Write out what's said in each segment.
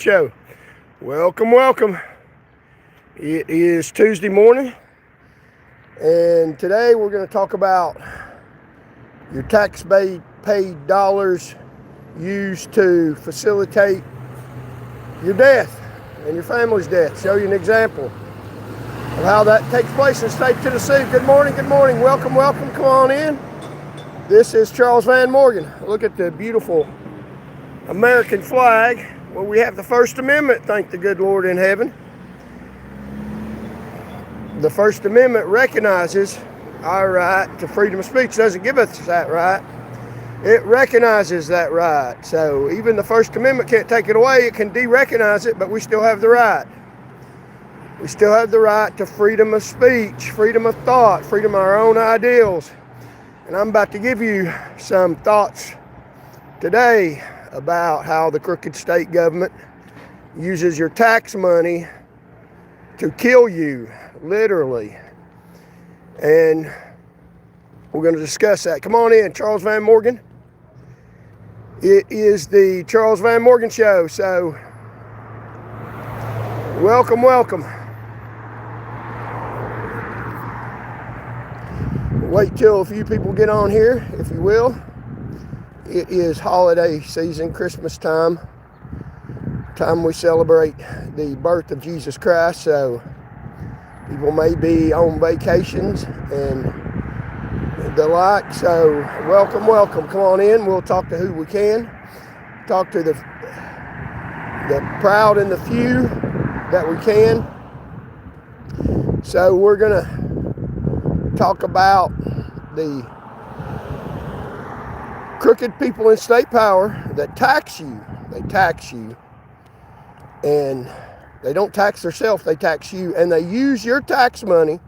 Show. Welcome. It is Tuesday morning, and today we're going to talk about your tax-paid dollars used to facilitate your death and your family's death. Show you an example of how that takes place in the state of Tennessee. Good morning. Welcome. Come on in. This is Charles Van Morgan. Look at the beautiful American flag. Well, we have the First Amendment, thank the good Lord in heaven. The First Amendment recognizes our right to freedom of speech. It doesn't give us that right. It recognizes that right. So even the First Amendment can't take it away. It can de-recognize it, but we still have the right. We still have the right to freedom of speech, freedom of thought, freedom of our own ideals. And I'm about to give you some thoughts today about how the crooked state government uses your tax money to kill you, literally. And we're going to discuss that. Come on in, Charles Van Morgan. It is the Charles Van Morgan Show, so welcome. Wait till a few people get on here, if you will. It is holiday season, Christmas time we celebrate the birth of Jesus Christ, so people may be on vacations and the like. So welcome. Come on in. We'll talk to who we can. Talk to the proud and the few that we can. So we're going to talk about the crooked people in state power that tax you. They tax you. And they don't tax themselves, they tax you. And they use your tax money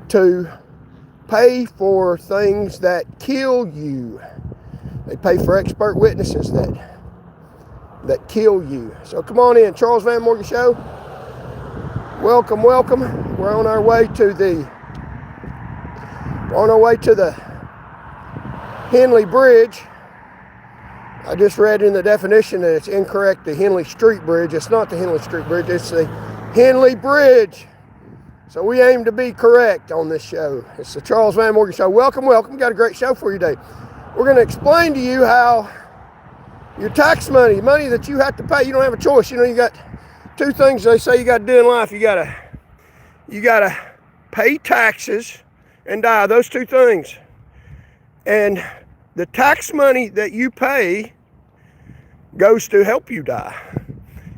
to pay for things that kill you. They pay for expert witnesses that kill you. So come on in, Charles Van Morgan Show. Welcome. We're on our way to the Henley Bridge. I just read in the definition that it's incorrect, the Henley Street Bridge. It's not the Henley Street Bridge, it's the Henley Bridge. So we aim to be correct on this show. It's the Charles Van Morgan Show. Welcome. Got a great show for you today. We're going to explain to you how your tax money that you have to pay, you don't have a choice. You know, you got two things they say you got to do in life. You got to pay taxes and die. Those two things. And the tax money that you pay goes to help you die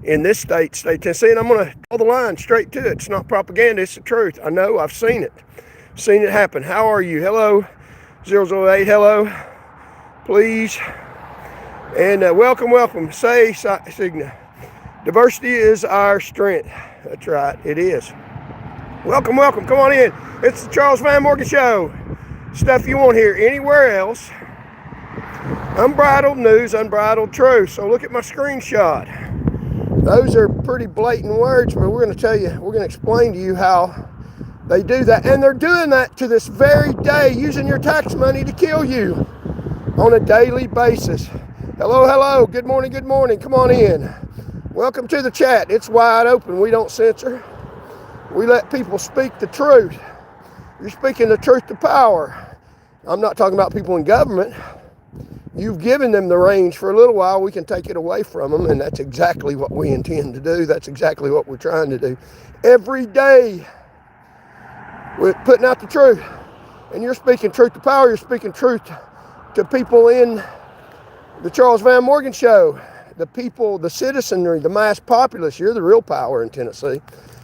in this state of Tennessee. And I'm going to draw the line straight to it. It's not propaganda, it's the truth. I know, I've seen it happen. How are you? Hello, 008, hello, please. And welcome. Say, Signa. Diversity is our strength. That's right, it is. Welcome. Come on in. It's the Charles Van Morgan Show. Stuff you won't hear anywhere else. Unbridled news, unbridled truth. So look at my screenshot. Those are pretty blatant words, but we're going to explain to you how they do that. And they're doing that to this very day, using your tax money to kill you on a daily basis. Hello. Good morning. Come on in. Welcome to the chat. It's wide open. We don't censor. We let people speak the truth. You're speaking the truth to power. I'm not talking about people in government. You've given them the reins for a little while. We can take it away from them, and that's exactly what we intend to do. That's exactly what we're trying to do. Every day, we're putting out the truth. And you're speaking truth to power. You're speaking truth to people in the Charles Van Morgan Show. The people, the citizenry, the mass populace. You're the real power in Tennessee.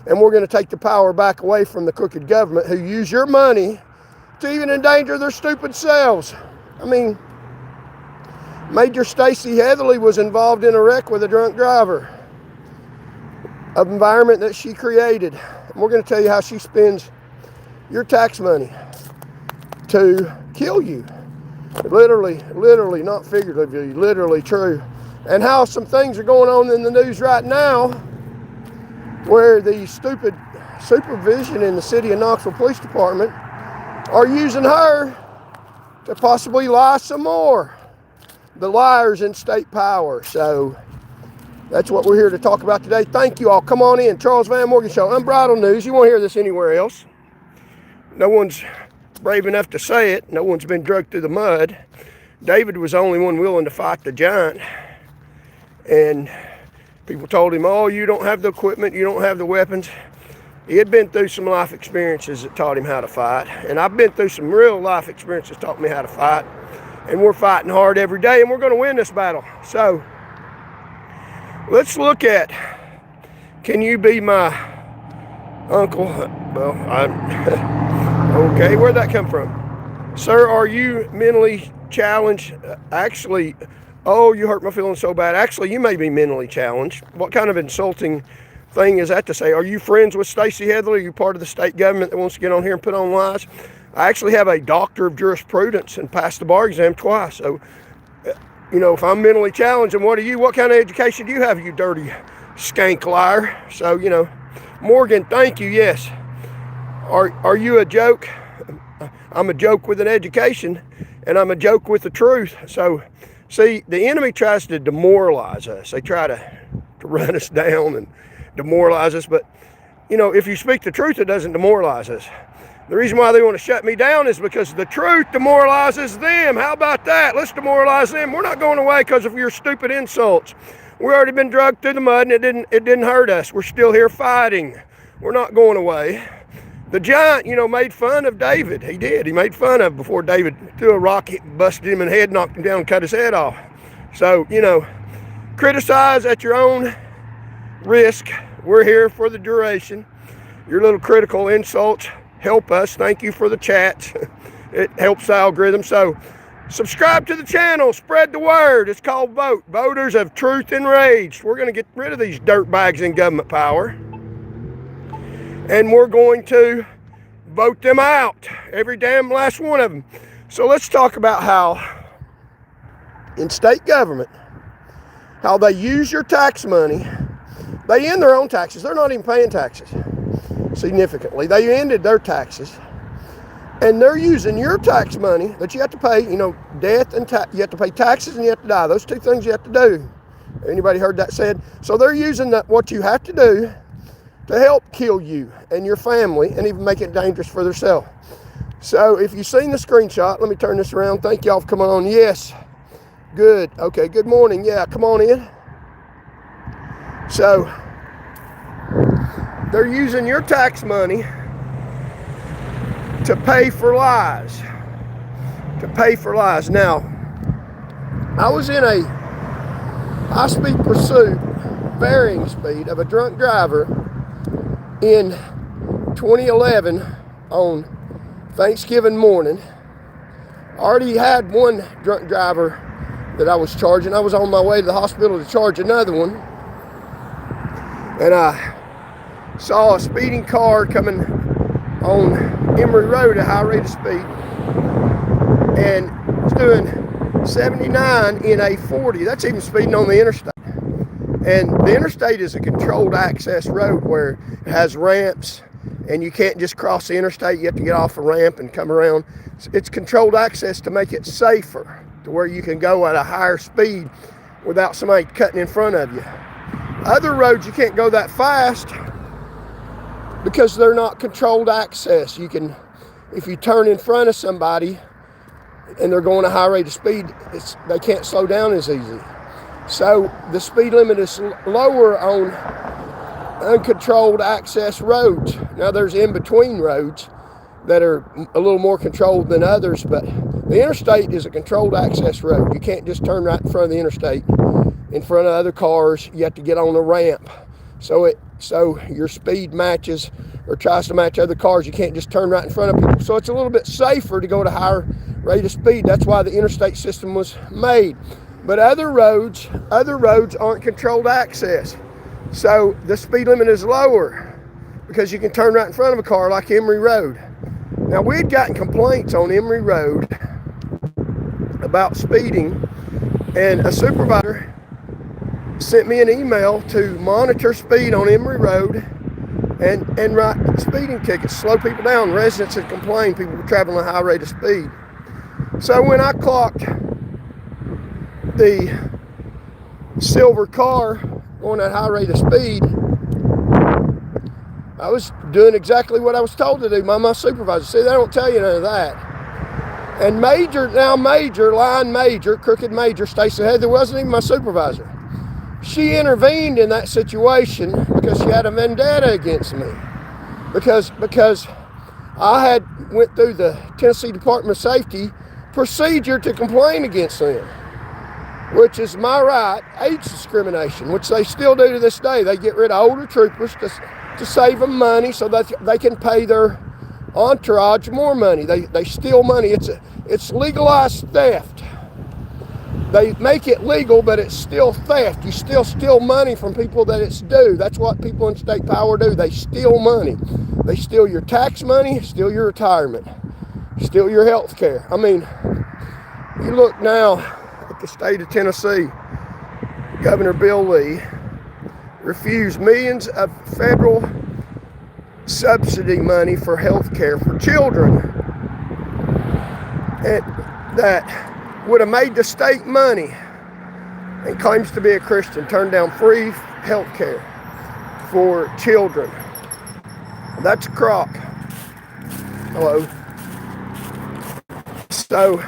And we're going to take the power back away from the crooked government who use your money to even endanger their stupid selves. I mean, Major Stacy Heatherly was involved in a wreck with a drunk driver. An environment that she created. And we're going to tell you how she spends your tax money to kill you. Literally, not figuratively, literally true. And how some things are going on in the news right now where the stupid supervision in the city of Knoxville Police Department are using her to possibly lie some more. The liars in state power. So That's what we're here to talk about today. Thank you all. Come on in. Charles Van Morgan Show. Unbridled news. You won't hear this anywhere else. No one's brave enough to say it. No one's been dragged through the mud. David was the only one willing to fight the giant. And people told him, oh, you don't have the equipment. You don't have the weapons. He had been through some life experiences that taught him how to fight. And I've been through some real life experiences that taught me how to fight. And we're fighting hard every day. And we're going to win this battle. So let's look at, can you be my uncle? Well, okay, where'd that come from? Sir, are you mentally challenged? Actually, oh, you hurt my feelings so bad. Actually, you may be mentally challenged. What kind of insulting thing is that to say? Are you friends with Stacy Heatherly? Are you part of the state government that wants to get on here and put on lies? I actually have a doctor of jurisprudence and passed the bar exam twice. So, you know, if I'm mentally challenged, and what are you? What kind of education do you have, you dirty skank liar? So, you know, Morgan, thank you. Yes. Are you a joke? I'm a joke with an education, and I'm a joke with the truth. So, see, the enemy tries to demoralize us. They try to run us down and demoralize us. But, you know, if you speak the truth, it doesn't demoralize us. The reason why they want to shut me down is because the truth demoralizes them. How about that? Let's demoralize them. We're not going away because of your stupid insults. We've already been dragged through the mud, and it didn't hurt us. We're still here fighting. We're not going away. The giant, you know, made fun of David. He did. He made fun of him before David threw a rock, busted him in the head, knocked him down, and cut his head off. So, you know, criticize at your own risk. We're here for the duration. Your little critical insults help us. Thank you for the chats. It helps the algorithm. So subscribe to the channel. Spread the word. It's called Vote. Voters of Truth Enraged. We're going to get rid of these dirtbags in government power. And we're going to vote them out. Every damn last one of them. So let's talk about how in state government, how they use your tax money. They end their own taxes. They're not even paying taxes. Significantly, they ended their taxes, and they're using your tax money that you have to pay. You know, death and you have to pay taxes, and you have to die. Those two things you have to do. Anybody heard that said? So they're using what you have to do to help kill you and your family, and even make it dangerous for themselves. So if you've seen the screenshot, let me turn this around. Thank y'all for coming on. Yes, good. Okay, good morning. Yeah, come on in. So they're using your tax money to pay for lies. To pay for lies. Now, I was in a high-speed pursuit, varying speed, of a drunk driver in 2011 on Thanksgiving morning. I already had one drunk driver that I was charging. I was on my way to the hospital to charge another one. And I saw a speeding car coming on Emory Road at high rate of speed, and it's doing 79 in a 40. That's even speeding on the interstate. And the interstate is a controlled access road where it has ramps, and you can't just cross the interstate. You have to get off a ramp and come around. It's controlled access to make it safer, to where you can go at a higher speed without somebody cutting in front of you. Other roads you can't go that fast because they're not controlled access. You can, if you turn in front of somebody and they're going a high rate of speed, they can't slow down as easy. So the speed limit is lower on uncontrolled access roads. Now there's in-between roads that are a little more controlled than others, but the interstate is a controlled access road. You can't just turn right in front of the interstate in front of other cars. You have to get on a ramp. So your speed matches or tries to match other cars. You can't just turn right in front of people. So it's a little bit safer to go at a higher rate of speed. That's why the interstate system was made. But other roads aren't controlled access. So the speed limit is lower because you can turn right in front of a car like Emory Road. Now we had gotten complaints on Emory Road about speeding, and a supervisor sent me an email to monitor speed on Emory Road and write speeding tickets, slow people down. Residents had complained people were traveling at a high rate of speed. So when I clocked the silver car going at a high rate of speed, I was doing exactly what I was told to do by my supervisor. See, they don't tell you none of that. And line major, crooked major, Stacy Heatherly wasn't even my supervisor. She intervened in that situation because she had a vendetta against me. Because I had went through the Tennessee Department of Safety procedure to complain against them, which is my right, age discrimination, which they still do to this day. They get rid of older troopers to save them money so that they can pay their entourage more money. They steal money. It's legalized theft. They make it legal, but it's still theft. You still steal money from people that it's due. That's what people in state power do. They steal money. They steal your tax money, steal your retirement, steal your health care. I mean, you look now at the state of Tennessee, Governor Bill Lee refused millions of federal subsidy money for health care for children that would have made the state money, and claims to be a Christian, turned down free health care for children. That's a crock. Hello. So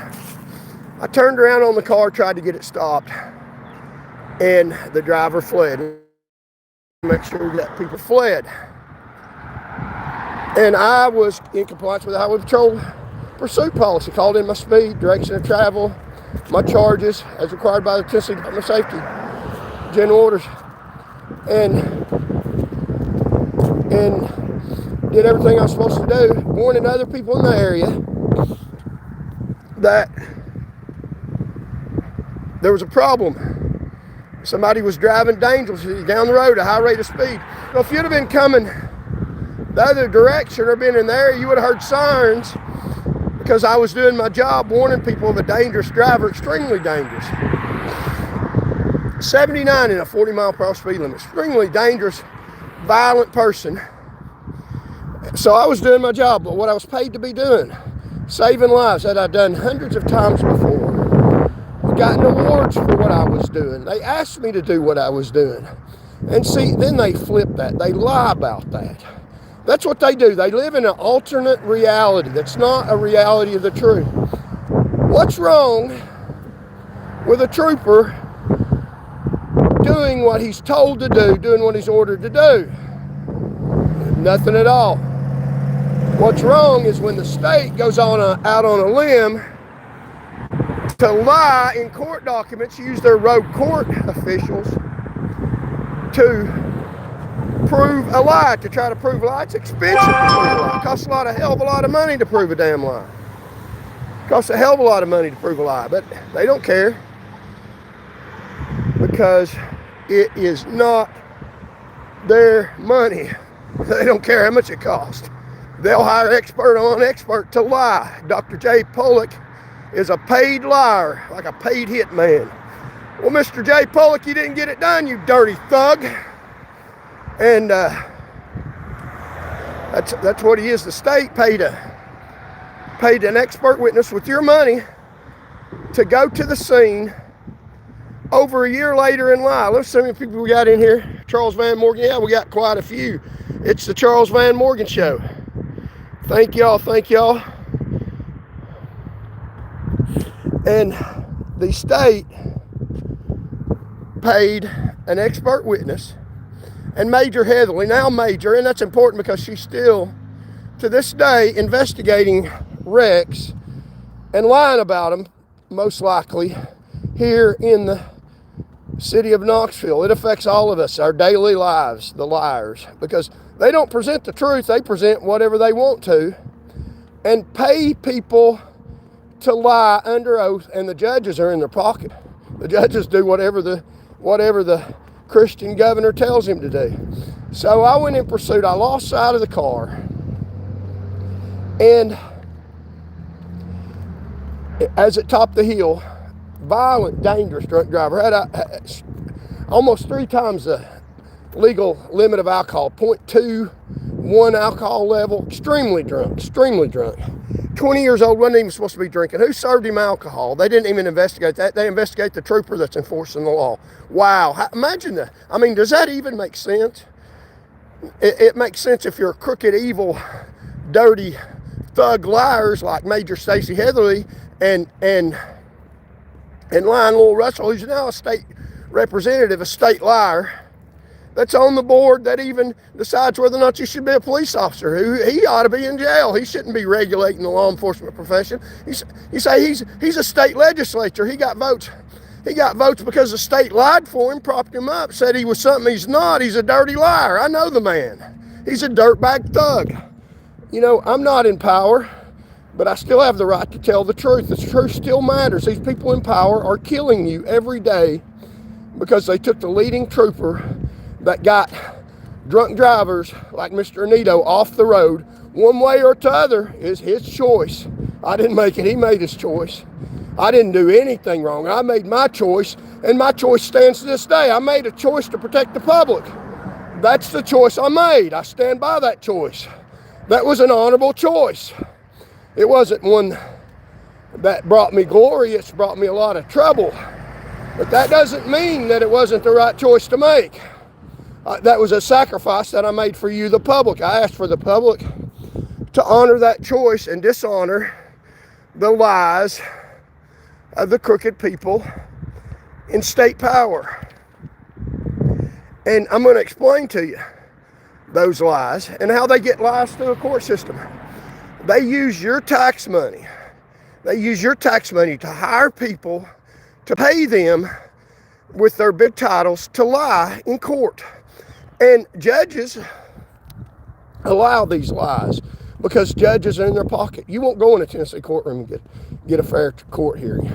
I turned around on the car, tried to get it stopped, and the driver fled. Make sure that people fled. And I was in compliance with the Highway Patrol pursuit policy, called in my speed, direction of travel, my charges as required by the Tennessee Department of Safety, general orders, and did everything I was supposed to do, warning other people in the area that there was a problem. Somebody was driving dangerously down the road at a high rate of speed. Well, if you'd have been coming the other direction or been in the area, you would have heard sirens, because I was doing my job warning people of a dangerous driver, extremely dangerous. 79 in a 40-mile-per-hour speed limit, extremely dangerous, violent person. So I was doing my job, but what I was paid to be doing, saving lives that I'd done hundreds of times before. I've gotten awards for what I was doing. They asked me to do what I was doing. And see, then they flip that. They lie about that. That's what they do. They live in an alternate reality that's not a reality of the truth. What's wrong with a trooper doing what he's told to do, doing what he's ordered to do? Nothing at all. What's wrong is when the state goes out on a limb to lie in court documents, use their rogue court officials to prove a lie, to try to prove a lie. It's expensive to prove a lie. It costs a hell of a lot of money to prove a damn lie. It costs a hell of a lot of money to prove a lie, but they don't care, because it is not their money. They don't care how much it costs. They'll hire expert on expert to lie. Dr. J. Pulack is a paid liar, like a paid hitman. Well, Mr. J. Pulack, you didn't get it done, you dirty thug. And that's what he is. The state paid an expert witness with your money to go to the scene over a year later and lie. Let's see how many people we got in here. Charles Van Morgan. Yeah, we got quite a few. It's the Charles Van Morgan Show. Thank y'all. Thank y'all. And the state paid an expert witness, and Major Heatherly, now Major, and that's important because she's still, to this day, investigating wrecks and lying about them, most likely, here in the city of Knoxville. It affects all of us, our daily lives, the liars, because they don't present the truth. They present whatever they want to and pay people to lie under oath, and the judges are in their pocket. The judges do whatever the Christian governor tells him to do. So I went in pursuit. I lost sight of the car, and as it topped the hill, violent, dangerous drunk driver, had almost 3 times the legal limit of alcohol, 0.21 alcohol level, extremely drunk, 20 years old, wasn't even supposed to be drinking. Who served him alcohol? They didn't even investigate that. They investigate the trooper that's enforcing the law. Wow, imagine that. I mean, does that even make sense? It makes sense if you're a crooked, evil, dirty thug liars like Major Stacy Heatherly and Lionel Russell, who's now a state representative, a state liar, that's on the board that even decides whether or not you should be a police officer. He ought to be in jail. He shouldn't be regulating the law enforcement profession. You say he's a state legislator. He got votes. He got votes because the state lied for him, propped him up, said he was something he's not. He's a dirty liar. I know the man. He's a dirtbag thug. You know, I'm not in power, but I still have the right to tell the truth. The truth still matters. These people in power are killing you every day because they took the leading trooper that got drunk drivers like Mr. Anito off the road. One way or the other is his choice. I didn't make it. He made his choice. I didn't do anything wrong. I made my choice, and my choice stands to this day. I made a choice to protect the public. That's the choice I made. I stand by that choice. That was an honorable choice. It wasn't one that brought me glory. It's brought me a lot of trouble. But that doesn't mean that it wasn't the right choice to make. That was a sacrifice that I made for you, the public. I asked for the public to honor that choice and dishonor the lies of the crooked people in state power. And I'm going to explain to you those lies and how they get lies through a court system. They use your tax money. They use your tax money to hire people to pay them with their big titles to lie in court. And judges allow these lies because judges are in their pocket. You won't go in a Tennessee courtroom and get a fair court hearing.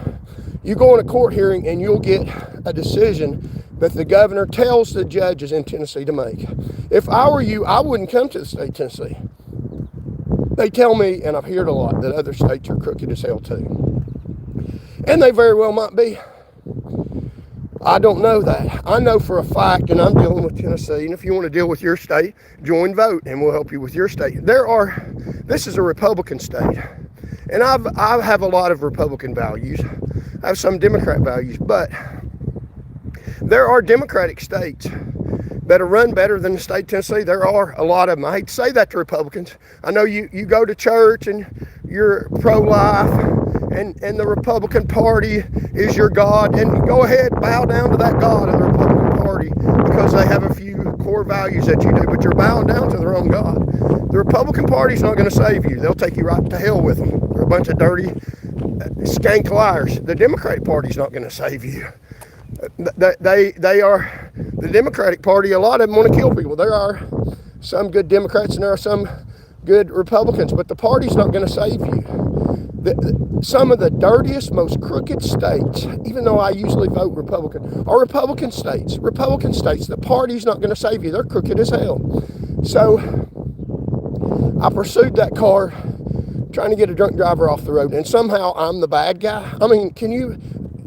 You go in a court hearing and you'll get a decision that the governor tells the judges in Tennessee to make. If I were you, I wouldn't come to the state of Tennessee. They tell me, and I've heard a lot, that other states are crooked as hell too. And they very well might be. I don't know that. I know for a fact, and I'm dealing with Tennessee, and if you want to deal with your state, join vote, and we'll help you with your state. This is a Republican state, and I have a lot of Republican values. I have some Democrat values, but there are Democratic states that are run better than the state of Tennessee. There are a lot of them. I hate to say that to Republicans. I know you go to church and you're pro-life, and the Republican Party is your God, and go ahead, bow down to that God of the Republican Party because they have a few core values that you do, but you're bowing down to their own God. The Republican Party's not going to save you. They'll take you right to hell with them. They're a bunch of dirty, skank liars. The Democratic Party's not going to save you. They are, the Democratic Party, a lot of them want to kill people. There are some good Democrats and there are some good Republicans, but the party's not going to save you. Some of the dirtiest, most crooked states, even though I usually vote Republican, are Republican states. Republican states, the party's not going to save you. They're crooked as hell. So I pursued that car, trying to get a drunk driver off the road, and somehow I'm the bad guy. I mean, can you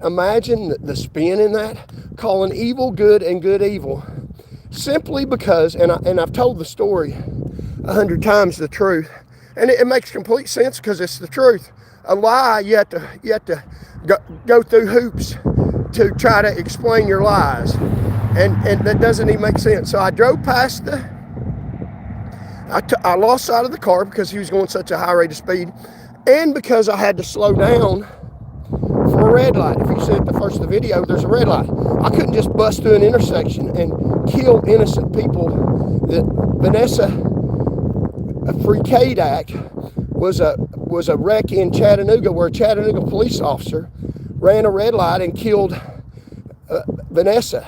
imagine the spin in that? Calling evil good and good evil. Simply because, and I've told the story 100 times, the truth, and it makes complete sense because it's the truth. A lie, you have to go through hoops to try to explain your lies, and that doesn't even make sense. So I drove past I lost sight of the car because he was going such a high rate of speed, and because I had to slow down for a red light. If you see at the first of the video, there's a red light. I couldn't just bust through an intersection and kill innocent people. The Vanessa Freakade Act was a wreck in Chattanooga where a Chattanooga police officer ran a red light and killed Vanessa,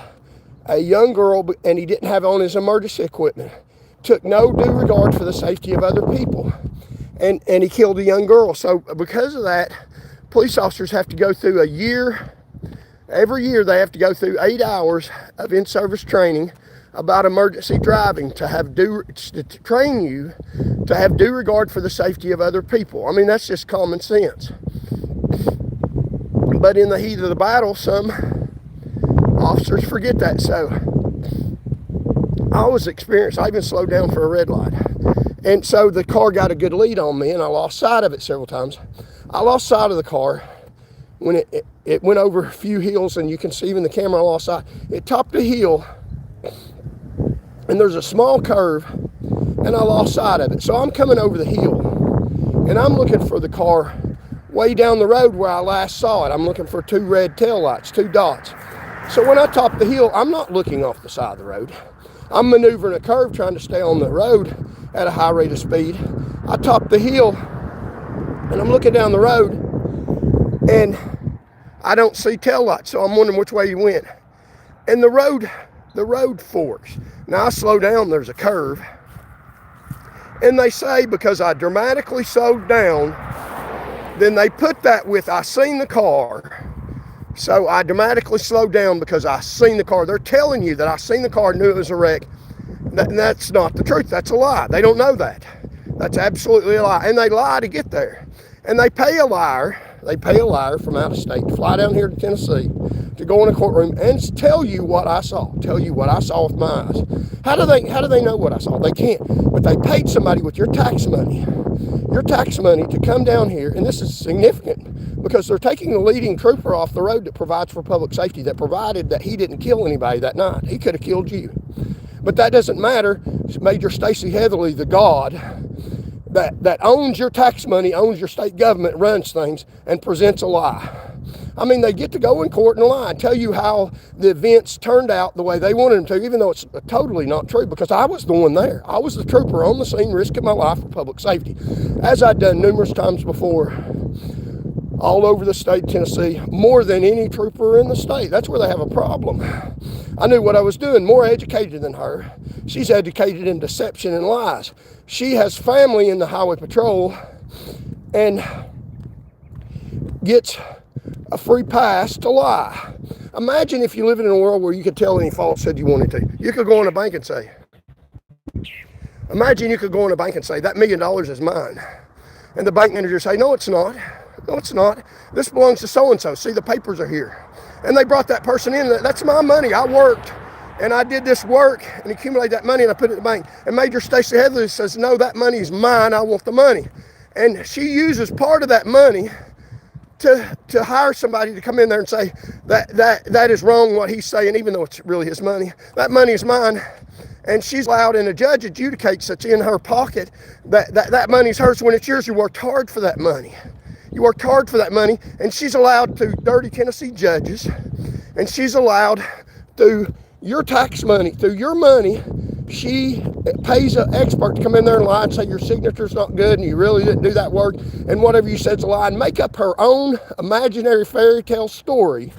a young girl, and he didn't have on his emergency equipment. Took no due regard for the safety of other people, and he killed a young girl. So because of that, police officers have to go through a year. Every year they have to go through 8 hours of in-service training about emergency driving to train you to have due regard for the safety of other people. I mean, that's just common sense. But in the heat of the battle, some officers forget that. So I was experienced. I even slowed down for a red light. And so the car got a good lead on me, and I lost sight of it several times. I lost sight of the car when it went over a few hills, and you can see even the camera, I lost sight. It topped a hill, and there's a small curve, and I lost sight of it. So I'm coming over the hill, and I'm looking for the car way down the road where I last saw it. I'm looking for 2 red taillights, 2 dots. So when I top the hill, I'm not looking off the side of the road. I'm maneuvering a curve, trying to stay on the road at a high rate of speed. I top the hill, and I'm looking down the road, and I don't see taillights, so I'm wondering which way he went. And the road forks. Now I slow down, there's a curve. And they say because I dramatically slowed down, then they put that with I seen the car. So I dramatically slowed down because I seen the car. They're telling you that I seen the car, knew it was a wreck. That's not the truth. That's a lie. They don't know that. That's absolutely a lie. And they lie to get there. And they pay a liar. They pay a liar from out of state to fly down here to Tennessee to go in a courtroom and tell you what I saw. Tell you what I saw with my eyes. How do they know what I saw? They can't. But they paid somebody with your tax money. Your tax money to come down here, and this is significant because they're taking the leading trooper off the road that provides for public safety, that provided that he didn't kill anybody that night. He could have killed you. But that doesn't matter. Major Stacy Heatherly, the God that owns your tax money, owns your state government, runs things, and presents a lie. I mean, they get to go in court and lie and tell you how the events turned out the way they wanted them to, even though it's totally not true, because I was the one there. I was the trooper on the scene, risking my life for public safety, as I'd done numerous times before, all over the state of Tennessee, more than any trooper in the state. That's where they have a problem. I knew what I was doing, more educated than her. She's educated in deception and lies. She has family in the highway patrol and gets a free pass to lie. Imagine if you live in a world where you could tell any falsehood you wanted to. You could go in a bank and say, imagine you could go in a bank and say, that $1 million is mine. And the bank manager say, no, it's not. No, it's not. This belongs to so-and-so. See, the papers are here. And they brought that person in. That's my money. I worked and I did this work and accumulated that money and I put it in the bank. And Major Stacy Heatherly says, no, that money is mine. I want the money. And she uses part of that money to hire somebody to come in there and say that is wrong what he's saying, even though it's really his money. That money is mine. And she's allowed, and a judge adjudicates that's in her pocket, that money's hers when it's yours. You worked hard for that money. You worked hard for that money, and she's allowed through dirty Tennessee judges, and she's allowed through your tax money, through your money, she pays an expert to come in there and lie and say your signature's not good and you really didn't do that work and whatever you said's a lie, and make up her own imaginary fairy tale story,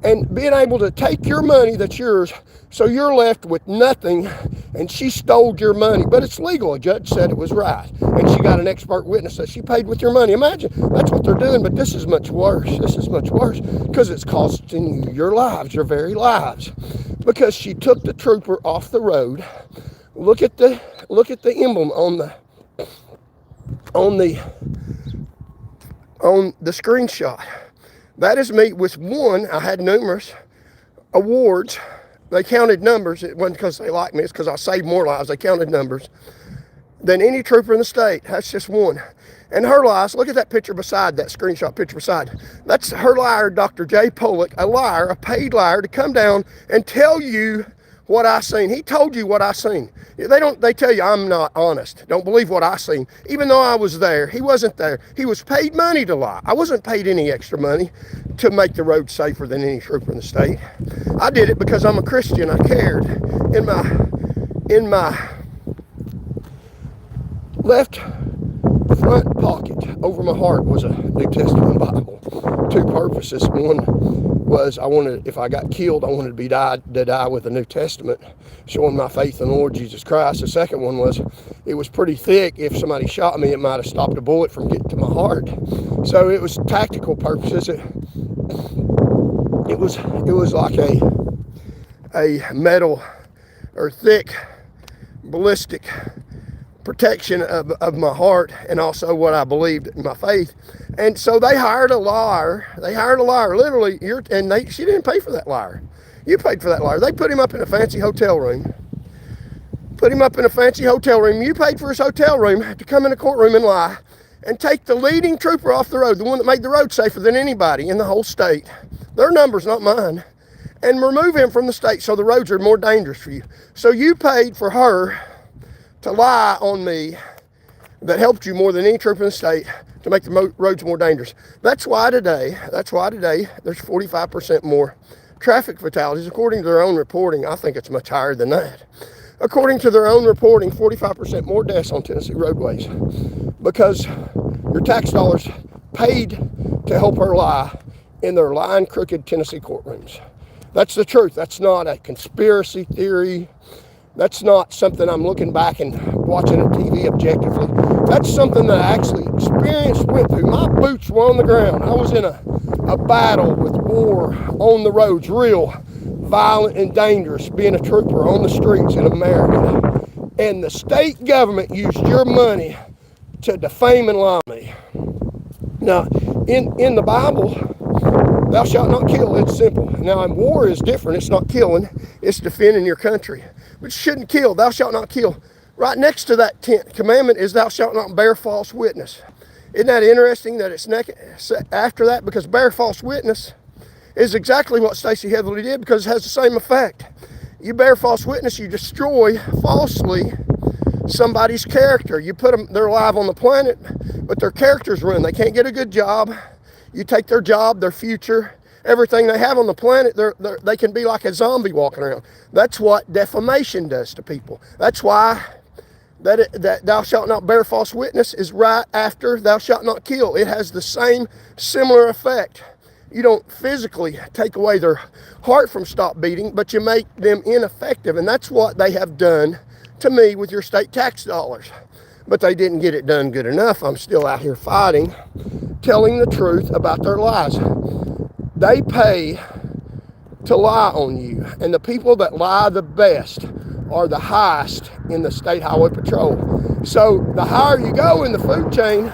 and being able to take your money that's yours, so you're left with nothing, and she stole your money. But it's legal. A judge said it was right, and she got an expert witness that she paid with your money. Imagine, that's what they're doing, but this is much worse. This is much worse because it's costing you your lives, your very lives, because she took the trooper off the road. Look at the emblem on the screenshot. That is me with one. I had numerous awards. They counted numbers. It wasn't because they liked me. It's because I saved more lives. They counted numbers than any trooper in the state. That's just one. And her lies, look at that picture beside, that screenshot picture beside. That's her liar, Dr. J. Pulack, a liar, a paid liar, to come down and tell you what I seen. He told you what I seen. They tell you I'm not honest. Don't believe what I seen. Even though I was there, he wasn't there. He was paid money to lie. I wasn't paid any extra money to make the road safer than any trooper in the state. I did it because I'm a Christian. I cared. In my left front pocket over my heart was a New Testament Bible. Two purposes. One was I wanted, if I got killed, I wanted to die with the New Testament, showing my faith in the Lord Jesus Christ. The second one was, it was pretty thick. If somebody shot me, it might have stopped a bullet from getting to my heart. So it was tactical purposes. It was like a metal or thick ballistic protection of my heart, and also what I believed in my faith. And so they hired a liar. Literally. She didn't pay for that liar. You paid for that liar. They put him up in a fancy hotel room put him up in a fancy hotel room. You paid for his hotel room to come in a courtroom and lie and take the leading trooper off the road, the one that made the road safer than anybody in the whole state. Their numbers, not mine. And remove him from the state so the roads are more dangerous for you. So you paid for her to lie on me that helped you more than any trooper in the state to make the roads more dangerous. That's why today there's 45% more traffic fatalities. According to their own reporting, I think it's much higher than that. According to their own reporting, 45% more deaths on Tennessee roadways because your tax dollars paid to help her lie in their lying, crooked Tennessee courtrooms. That's the truth. That's not a conspiracy theory. That's not something I'm looking back and watching on TV objectively. That's something that I actually experienced, went through. My boots were on the ground. I was in a battle with war on the roads, real violent and dangerous, being a trooper on the streets in America. And the state government used your money to defame and lie me. Now, in the Bible, thou shalt not kill, it's simple. Now, in war is different. It's not killing, it's defending your country. But you shouldn't kill, thou shalt not kill. Right next to that 10th commandment is thou shalt not bear false witness. Isn't that interesting that it's after that? Because bear false witness is exactly what Stacy Heatherly did, because it has the same effect. You bear false witness, you destroy falsely somebody's character. You put them, they're alive on the planet, but their character's ruined. They can't get a good job. You take their job, their future, everything they have on the planet, they can be like a zombie walking around. That's what defamation does to people. That's why that thou shalt not bear false witness is right after thou shalt not kill. It has the same similar effect. You don't physically take away their heart from stop beating, but you make them ineffective. And that's what they have done to me with your state tax dollars. But they didn't get it done good enough. I'm still out here fighting, telling the truth about their lies. They pay to lie on you. And the people that lie the best are the highest in the State Highway Patrol. So the higher you go in the food chain,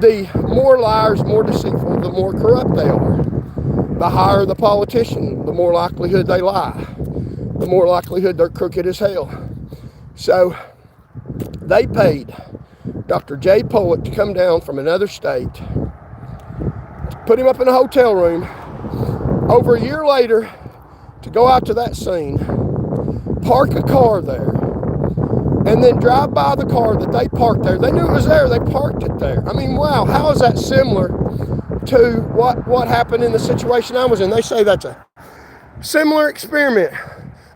the more liars, more deceitful, the more corrupt they are. The higher the politician, the more likelihood they lie. The more likelihood they're crooked as hell. So they paid Dr. J. Pulack to come down from another state, put him up in a hotel room, over a year later, to go out to that scene, park a car there, and then drive by the car that they parked there. They knew it was there, they parked it there. I mean, wow, how is that similar to what happened in the situation I was in? They say that's a similar experiment.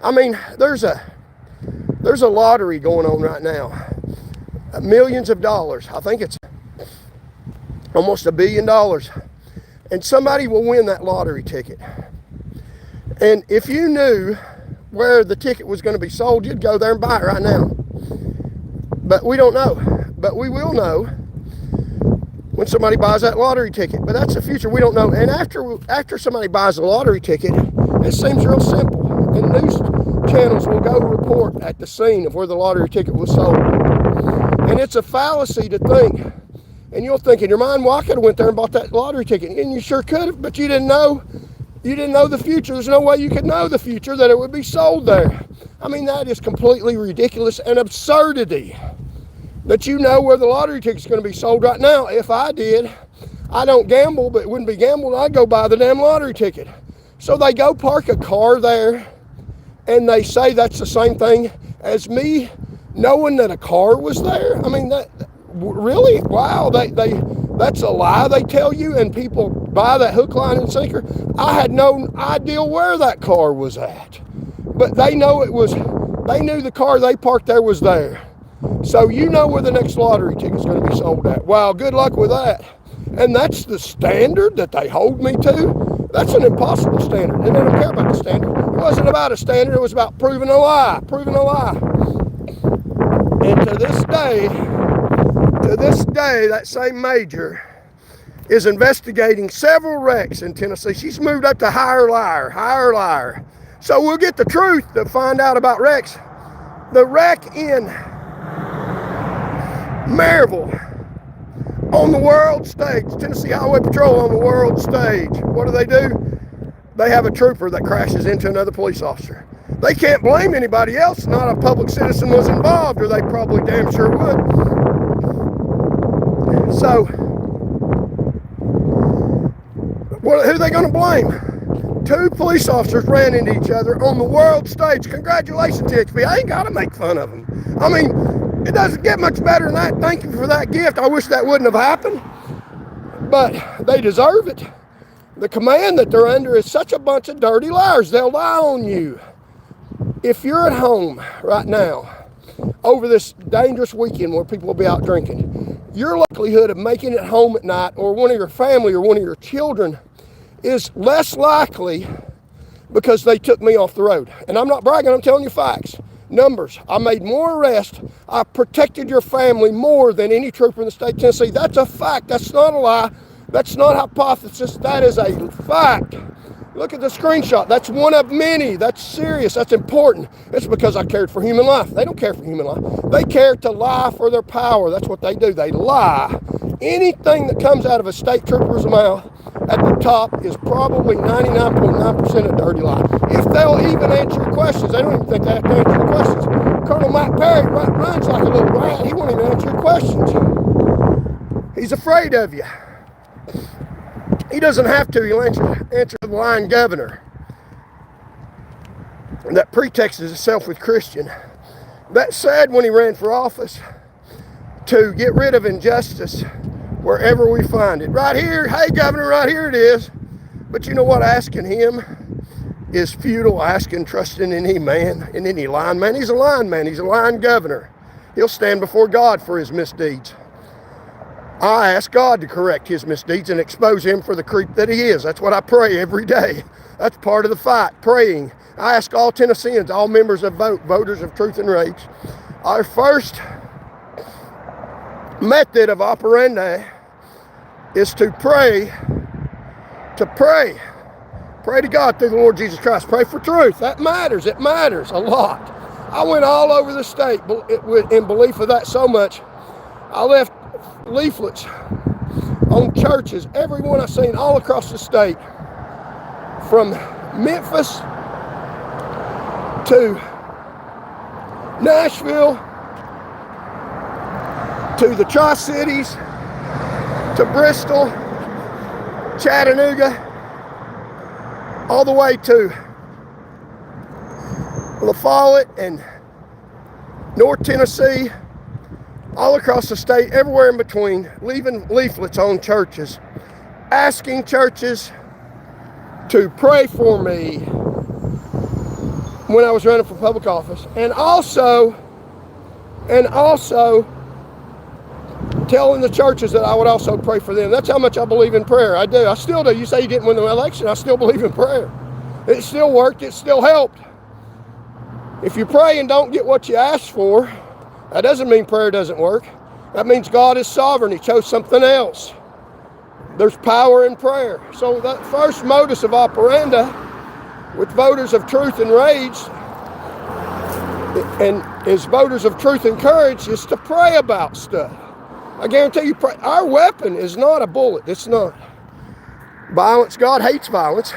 I mean, there's a lottery going on right now. Millions of dollars. I think it's almost $1 billion. And somebody will win that lottery ticket. And if you knew where the ticket was going to be sold, you'd go there and buy it right now. But we don't know. But we will know when somebody buys that lottery ticket. But that's the future. We don't know. And after somebody buys a lottery ticket, it seems real simple. And news channels will go report at the scene of where the lottery ticket was sold. And it's a fallacy to think. And you'll think in your mind, well, I could have went there and bought that lottery ticket. And you sure could have, but you didn't know. You didn't know the future. There's no way you could know the future that it would be sold there. I mean, that is completely ridiculous and absurdity that you know where the lottery ticket's going to be sold right now. If I did, I don't gamble, but it wouldn't be gambled. I'd go buy the damn lottery ticket. So they go park a car there, and they say that's the same thing as me knowing that a car was there. I mean, that really? Wow, that's a lie they tell you, and people buy that hook, line, and sinker. I had no idea where that car was at, but they know it was. They knew the car they parked there was there. So you know where the next lottery ticket's going to be sold at. Wow, good luck with that. And that's the standard that they hold me to. That's an impossible standard, and they don't care about the standard. It wasn't about a standard. It was about proving a lie. And to this day, that same major is investigating several wrecks in Tennessee. She's moved up to higher liar. So we'll get the truth to find out about wrecks. The wreck in Maryville on the world stage, Tennessee Highway Patrol on the world stage. What do? They have a trooper that crashes into another police officer. They can't blame anybody else. Not a public citizen was involved, or they probably damn sure would. So, well, who are they going to blame? 2 police officers ran into each other on the world stage. Congratulations, TXP. I ain't got to make fun of them. I mean, it doesn't get much better than that. Thank you for that gift. I wish that wouldn't have happened, but they deserve it. The command that they're under is such a bunch of dirty liars. They'll lie on you. If you're at home right now over this dangerous weekend where people will be out drinking, your likelihood of making it home at night, or one of your family or one of your children, is less likely because they took me off the road. And I'm not bragging, I'm telling you facts. Numbers. I made more arrests. I protected your family more than any trooper in the state of Tennessee. That's a fact. That's not a lie. That's not hypothesis. That is a fact. Look at the screenshot. That's one of many. That's serious. That's important. It's because I cared for human life. They don't care for human life. They care to lie for their power. That's what they do. They lie. Anything that comes out of a state trooper's mouth at the top is probably 99.9% a dirty lie. If they'll even answer your questions, they don't even think they have to answer your questions. Colonel Matt Perry runs like a little rat. He won't even answer your questions. He's afraid of you. He doesn't have to. He'll answer the lying governor. And that pretexts itself with Christian. That said, when he ran for office, to get rid of injustice wherever we find it. Right here, hey governor, right here it is. But you know what? Asking him is futile. Asking, trusting in any man, in any lying man. He's a lying man. He's a lying governor. He'll stand before God for his misdeeds. I ask God to correct his misdeeds and expose him for the creep that he is. That's what I pray every day. That's part of the fight, praying. I ask all Tennesseans, all members of voters of truth and rage. Our first method of operandi is to pray. Pray to God through the Lord Jesus Christ. Pray for truth. That matters. It matters a lot. I went all over the state in belief of that so much. I left leaflets on churches, every one I've seen all across the state, from Memphis to Nashville to the Tri-Cities to Bristol, Chattanooga, all the way to La Follette and North Tennessee, all across the state, everywhere in between, leaving leaflets on churches, asking churches to pray for me when I was running for public office, and also telling the churches that I would also pray for them. That's how much I believe in prayer. I do. I still do. You say you didn't win the election. I still believe in prayer. It still worked. It still helped. If you pray and don't get what you asked for, that doesn't mean prayer doesn't work. That means God is sovereign. He chose something else. There's power in prayer. So that first modus of operandi with voters of truth and rage, and as voters of truth and courage, is to pray about stuff. I guarantee you, our weapon is not a bullet. It's not violence. God hates violence.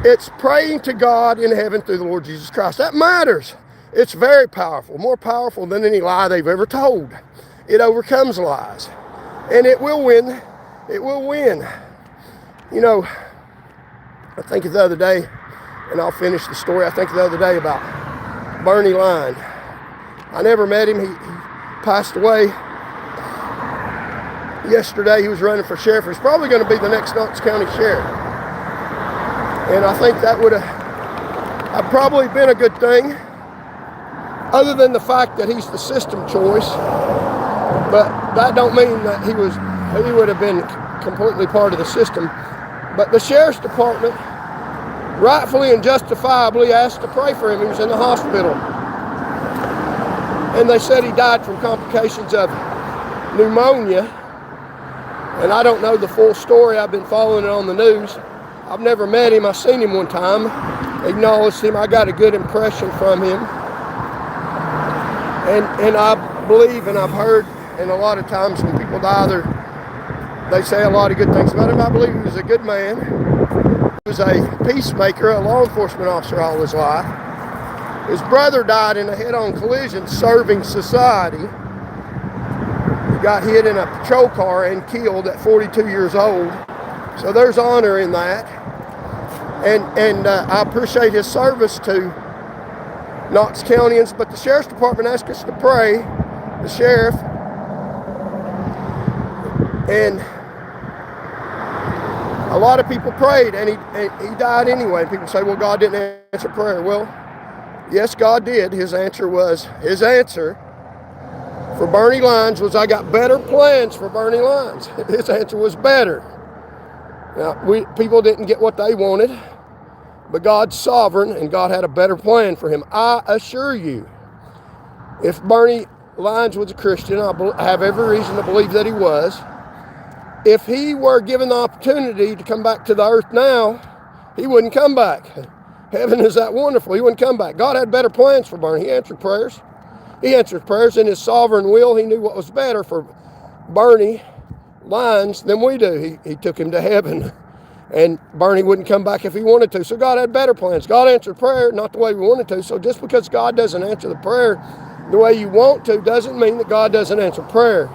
It's praying to God in heaven through the Lord Jesus Christ. That matters. It's very powerful, more powerful than any lie they've ever told. It overcomes lies, and it will win. It will win. You know, I think the other day, and I'll finish the story, I think the other day about Bernie Line. I never met him. He passed away yesterday. He was running for sheriff. He's probably going to be the next Knox County sheriff. And I think that would have probably been a good thing, other than the fact that he's the system choice. But that don't mean that he would have been completely part of the system. But the sheriff's department rightfully and justifiably asked to pray for him. He was in the hospital. And they said he died from complications of pneumonia. And I don't know the full story. I've been following it on the news. I've never met him. I've seen him one time, acknowledged him. I got a good impression from him. And I believe, and I've heard, and a lot of times when people die, they say a lot of good things about him. I believe he was a good man. He was a peacemaker, a law enforcement officer all his life. His brother died in a head-on collision serving society. He got hit in a patrol car and killed at 42 years old. So there's honor in that. And I appreciate his service to Knox Countyans, but the Sheriff's Department asked us to pray, the sheriff, and a lot of people prayed, and he died anyway. And people say, well, God didn't answer prayer. Well, yes, God did. His answer for Bernie Lyons was, I got better plans for Bernie Lyons. His answer was better. Now, people didn't get what they wanted, but God's sovereign, and God had a better plan for him. I assure you, if Bernie Lyons was a Christian, I have every reason to believe that he was. If he were given the opportunity to come back to the earth now, he wouldn't come back. Heaven is that wonderful. He wouldn't come back. God had better plans for Bernie. He answered prayers. He answered prayers in his sovereign will. He knew what was better for Bernie Lyons than we do. He took him to heaven. And Bernie wouldn't come back if he wanted to. So God had better plans. God answered prayer, not the way we wanted to. So just because God doesn't answer the prayer the way you want to doesn't mean that God doesn't answer prayer.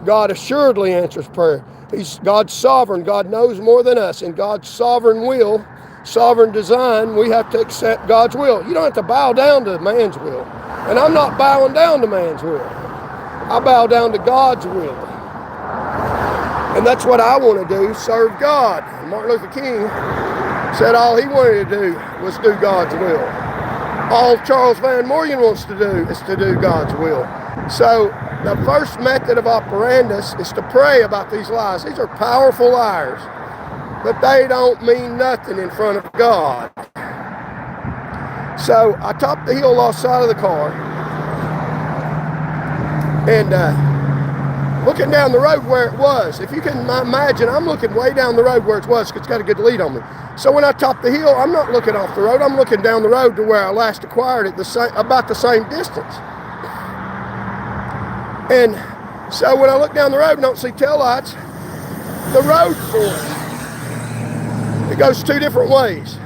God assuredly answers prayer. God's sovereign. God knows more than us. In God's sovereign will, sovereign design, we have to accept God's will. You don't have to bow down to man's will. And I'm not bowing down to man's will. I bow down to God's will. And that's what I want to do, serve God. And Martin Luther King said all he wanted to do was do God's will. All Charles Van Morgan wants to do is to do God's will. So the first method of operandus is to pray about these lies. These are powerful liars, but they don't mean nothing in front of God. So I topped the hill, lost sight of the car, and looking down the road where it was. If you can imagine, I'm looking way down the road where it was because it's got a good lead on me. So when I top the hill, I'm not looking off the road. I'm looking down the road to where I last acquired it, about the same distance. And so when I look down the road and don't see taillights, the road forks. It goes two different ways.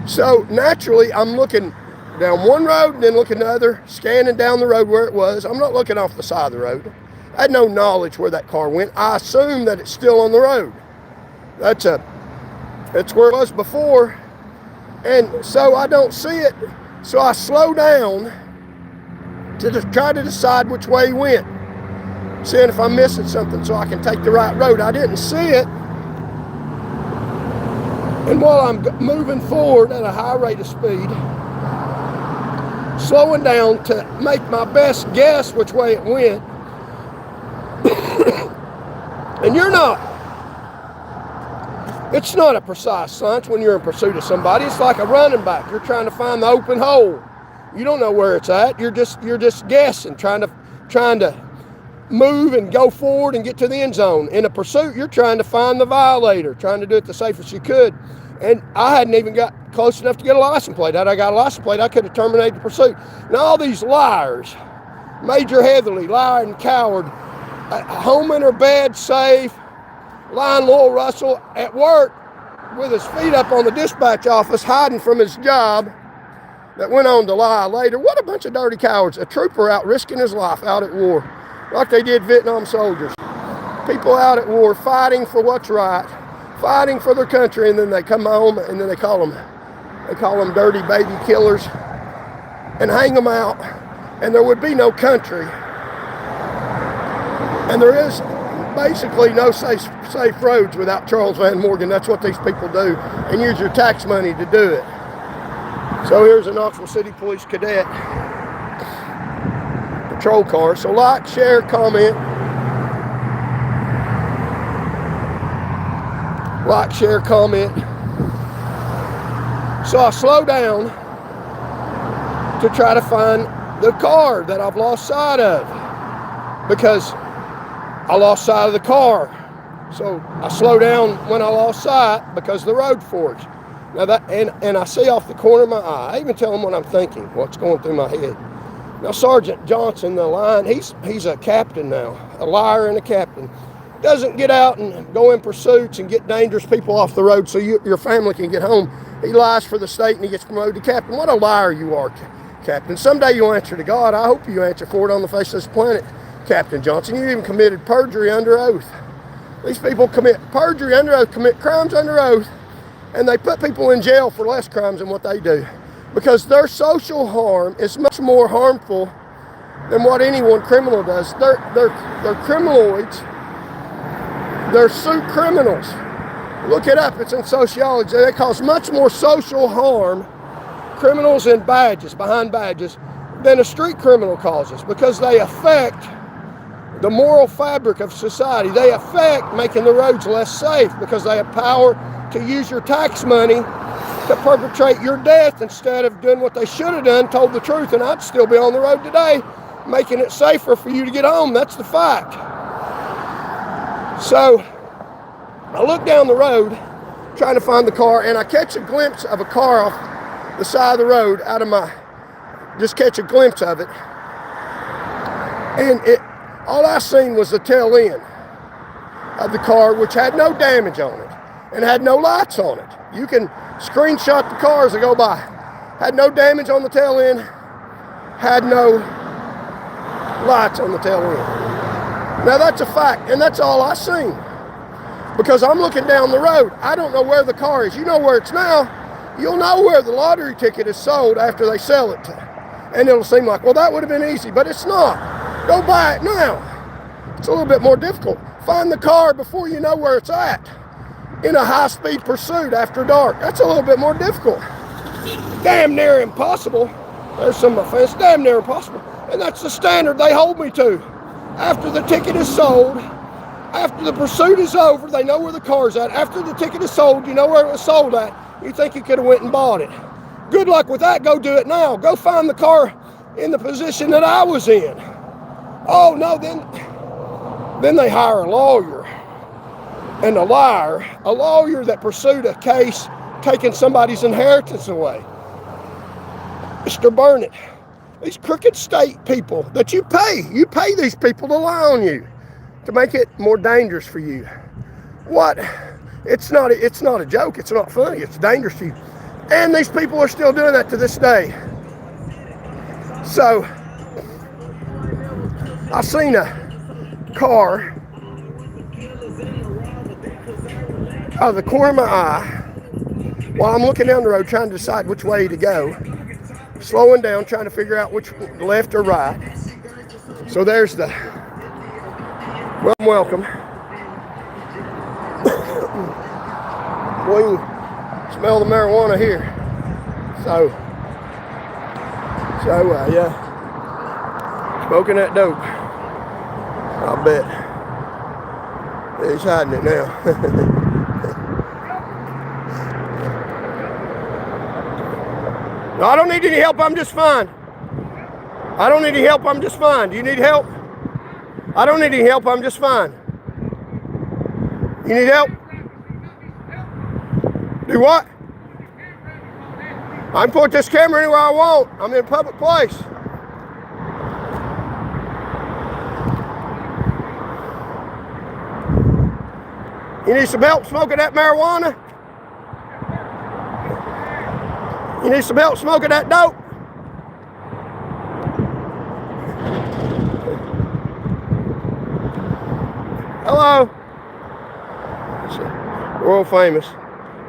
So naturally, I'm looking down one road and then looking the other, scanning down the road where it was. I'm not looking off the side of the road. I had no knowledge where that car went. I assume that it's still on the road. That's where it was before. And so I don't see it. So I slow down to just try to decide which way he went. Seeing if I'm missing something so I can take the right road. I didn't see it. And while I'm moving forward at a high rate of speed, slowing down to make my best guess which way it went, and it's not a precise science when you're in pursuit of somebody. It's like a running back. You're trying to find the open hole. You don't know where it's at. You're just guessing, trying to move and go forward and get to the end zone. In a pursuit, you're trying to find the violator, trying to do it the safest you could. And I hadn't even got close enough to get a license plate. Had I got a license plate, I could have terminated the pursuit. Now all these liars, Major Heatherly, liar and coward, home in her bed, safe, lying Lowell Russell at work with his feet up on the dispatch office, hiding from his job, that went on to lie later. What a bunch of dirty cowards. A trooper out risking his life out at war, like they did Vietnam soldiers. People out at war fighting for what's right, fighting for their country, and then they come home and then they call them dirty baby killers and hang them out, and there would be no country. And there is basically no safe roads without Charles Van Morgan. That's what these people do, and use your tax money to do it. So here's a Knoxville City Police Cadet patrol car. So like, share, comment. Like, share, comment. So I slow down to try to find the car that I've lost sight of, because I lost sight of the car. So I slow down when I lost sight because the road forks. Now that, and I see off the corner of my eye. I even tell them what I'm thinking, what's going through my head. Now Sergeant Johnson, the line, he's a captain now, a liar and a captain. doesn't get out and go in pursuits and get dangerous people off the road so your family can get home. He lies for the state and he gets promoted to captain. What a liar you are, Captain. Someday you'll answer to God. I hope you answer for it on the face of this planet, Captain Johnson. You even committed perjury under oath. These people commit perjury under oath, commit crimes under oath, and they put people in jail for less crimes than what they do, because their social harm is much more harmful than what any one criminal does. They're criminaloids. They're suit criminals. Look it up. It's in sociology. They cause much more social harm, criminals in badges, behind badges, than a street criminal causes, because they affect the moral fabric of society. They affect making the roads less safe because they have power to use your tax money to perpetrate your death instead of doing what they should have done, told the truth, and I'd still be on the road today, making it safer for you to get home. That's the fact. So I look down the road trying to find the car, and I catch a glimpse of a car off the side of the road just catch a glimpse of it. And all I seen was the tail end of the car, which had no damage on it and had no lights on it. You can screenshot the cars that go by. Had no damage on the tail end, had no lights on the tail end. Now that's a fact, and that's all I seen. Because I'm looking down the road. I don't know where the car is. You know where it's now. You'll know where the lottery ticket is sold after they sell it. And it'll seem like, well, that would have been easy, but it's not. Go buy it now. It's a little bit more difficult. Find the car before you know where it's at in a high-speed pursuit after dark. That's a little bit more difficult. Damn near impossible. There's some offense. Damn near impossible. And that's the standard they hold me to. After the ticket is sold, after the pursuit is over, they know where the car's at. After the ticket is sold, you know where it was sold at. You think you could have went and bought it. Good luck with that. Go do it now. Go find the car in the position that I was in. Oh, no, then they hire a lawyer and a liar, a lawyer that pursued a case taking somebody's inheritance away. Mr. Burnett, these crooked state people that you pay these people to lie on you to make it more dangerous for you. What? It's not a joke. It's not funny. It's dangerous to you. And these people are still doing that to this day. So, I seen a car out of the corner of my eye while I'm looking down the road trying to decide which way to go, slowing down, trying to figure out which left or right. So there's the welcome. Boy, you can smell the marijuana here. So yeah, smoking that dope. I'll bet. He's hiding it now. No, I don't need any help. I'm just fine. I don't need any help. I'm just fine. Do you need help? I don't need any help. I'm just fine. You need help? Do what? I can put this camera anywhere I want. I'm in a public place. You need some help smoking that marijuana? You need some help smoking that dope? Hello? World famous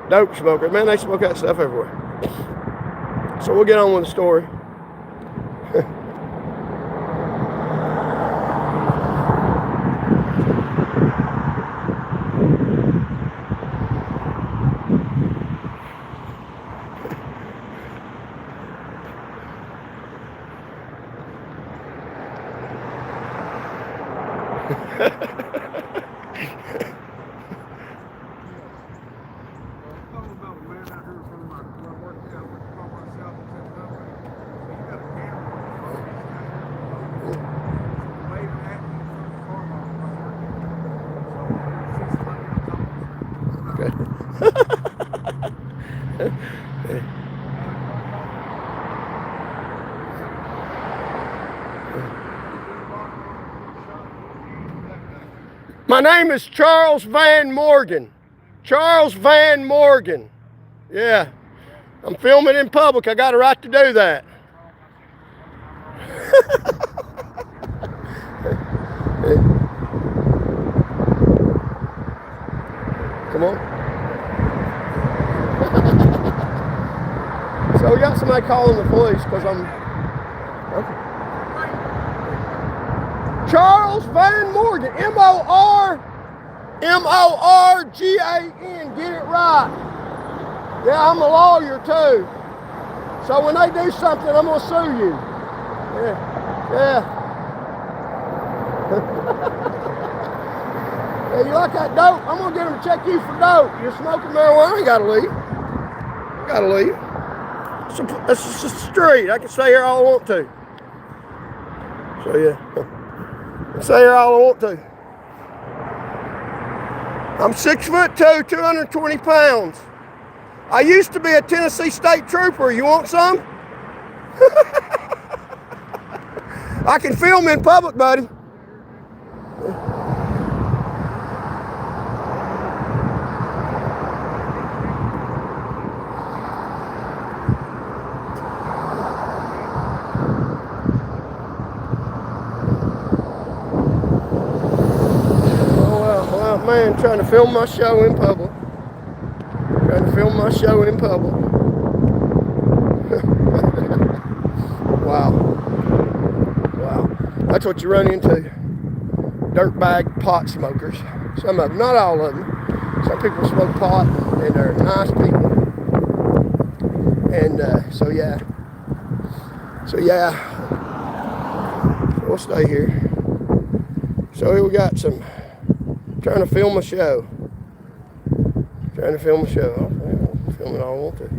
dope smoker. Man, they smoke that stuff everywhere. So we'll get on with the story. My name is Charles Van Morgan. Charles Van Morgan. Yeah. I'm filming in public. I got a right to do that. Come on. So we got somebody calling the police because I'm... Okay. Charles Van Morgan. M-O-R-G-A-N. Get it right. Yeah, I'm a lawyer too. So when they do something, I'm going to sue you. Yeah. Yeah. Yeah, you like that dope? I'm going to get them to check you for dope. You're smoking marijuana, I ain't got to leave. I got to leave. It's just a street. I can stay here all I want to. So yeah. I can stay here all I want to. I'm 6'2", 220 pounds. I used to be a Tennessee State Trooper. You want some? I can film in public, buddy. Oh, well, man, trying to film my show in public. Trying to film my show in public. Wow. Wow. That's what you run into. Dirtbag pot smokers. Some of them, not all of them. Some people smoke pot and they're nice people. And so yeah. We'll stay here. So here we got some, trying to film a show. Trying to film a show. I'll film it all I want to.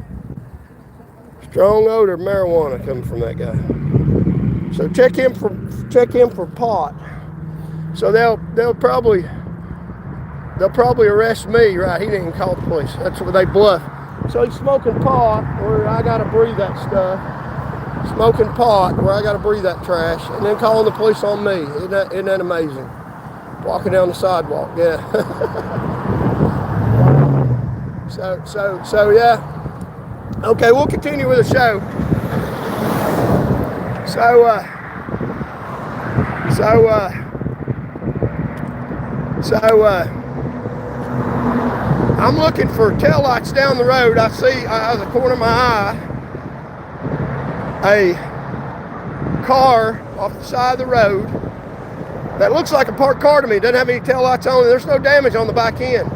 Strong odor of marijuana coming from that guy. So check him for pot. So they'll probably arrest me, right? He didn't call the police. That's what they bluff. So he's smoking pot where I gotta breathe that stuff. Smoking pot where I gotta breathe that trash, and then calling the police on me. Isn't that amazing? Walking down the sidewalk, yeah. So yeah. Okay, we'll continue with the show. I'm looking for taillights down the road. I see out of the corner of my eye a car off the side of the road that looks like a parked car to me. It doesn't have any taillights on it. There's no damage on the back end.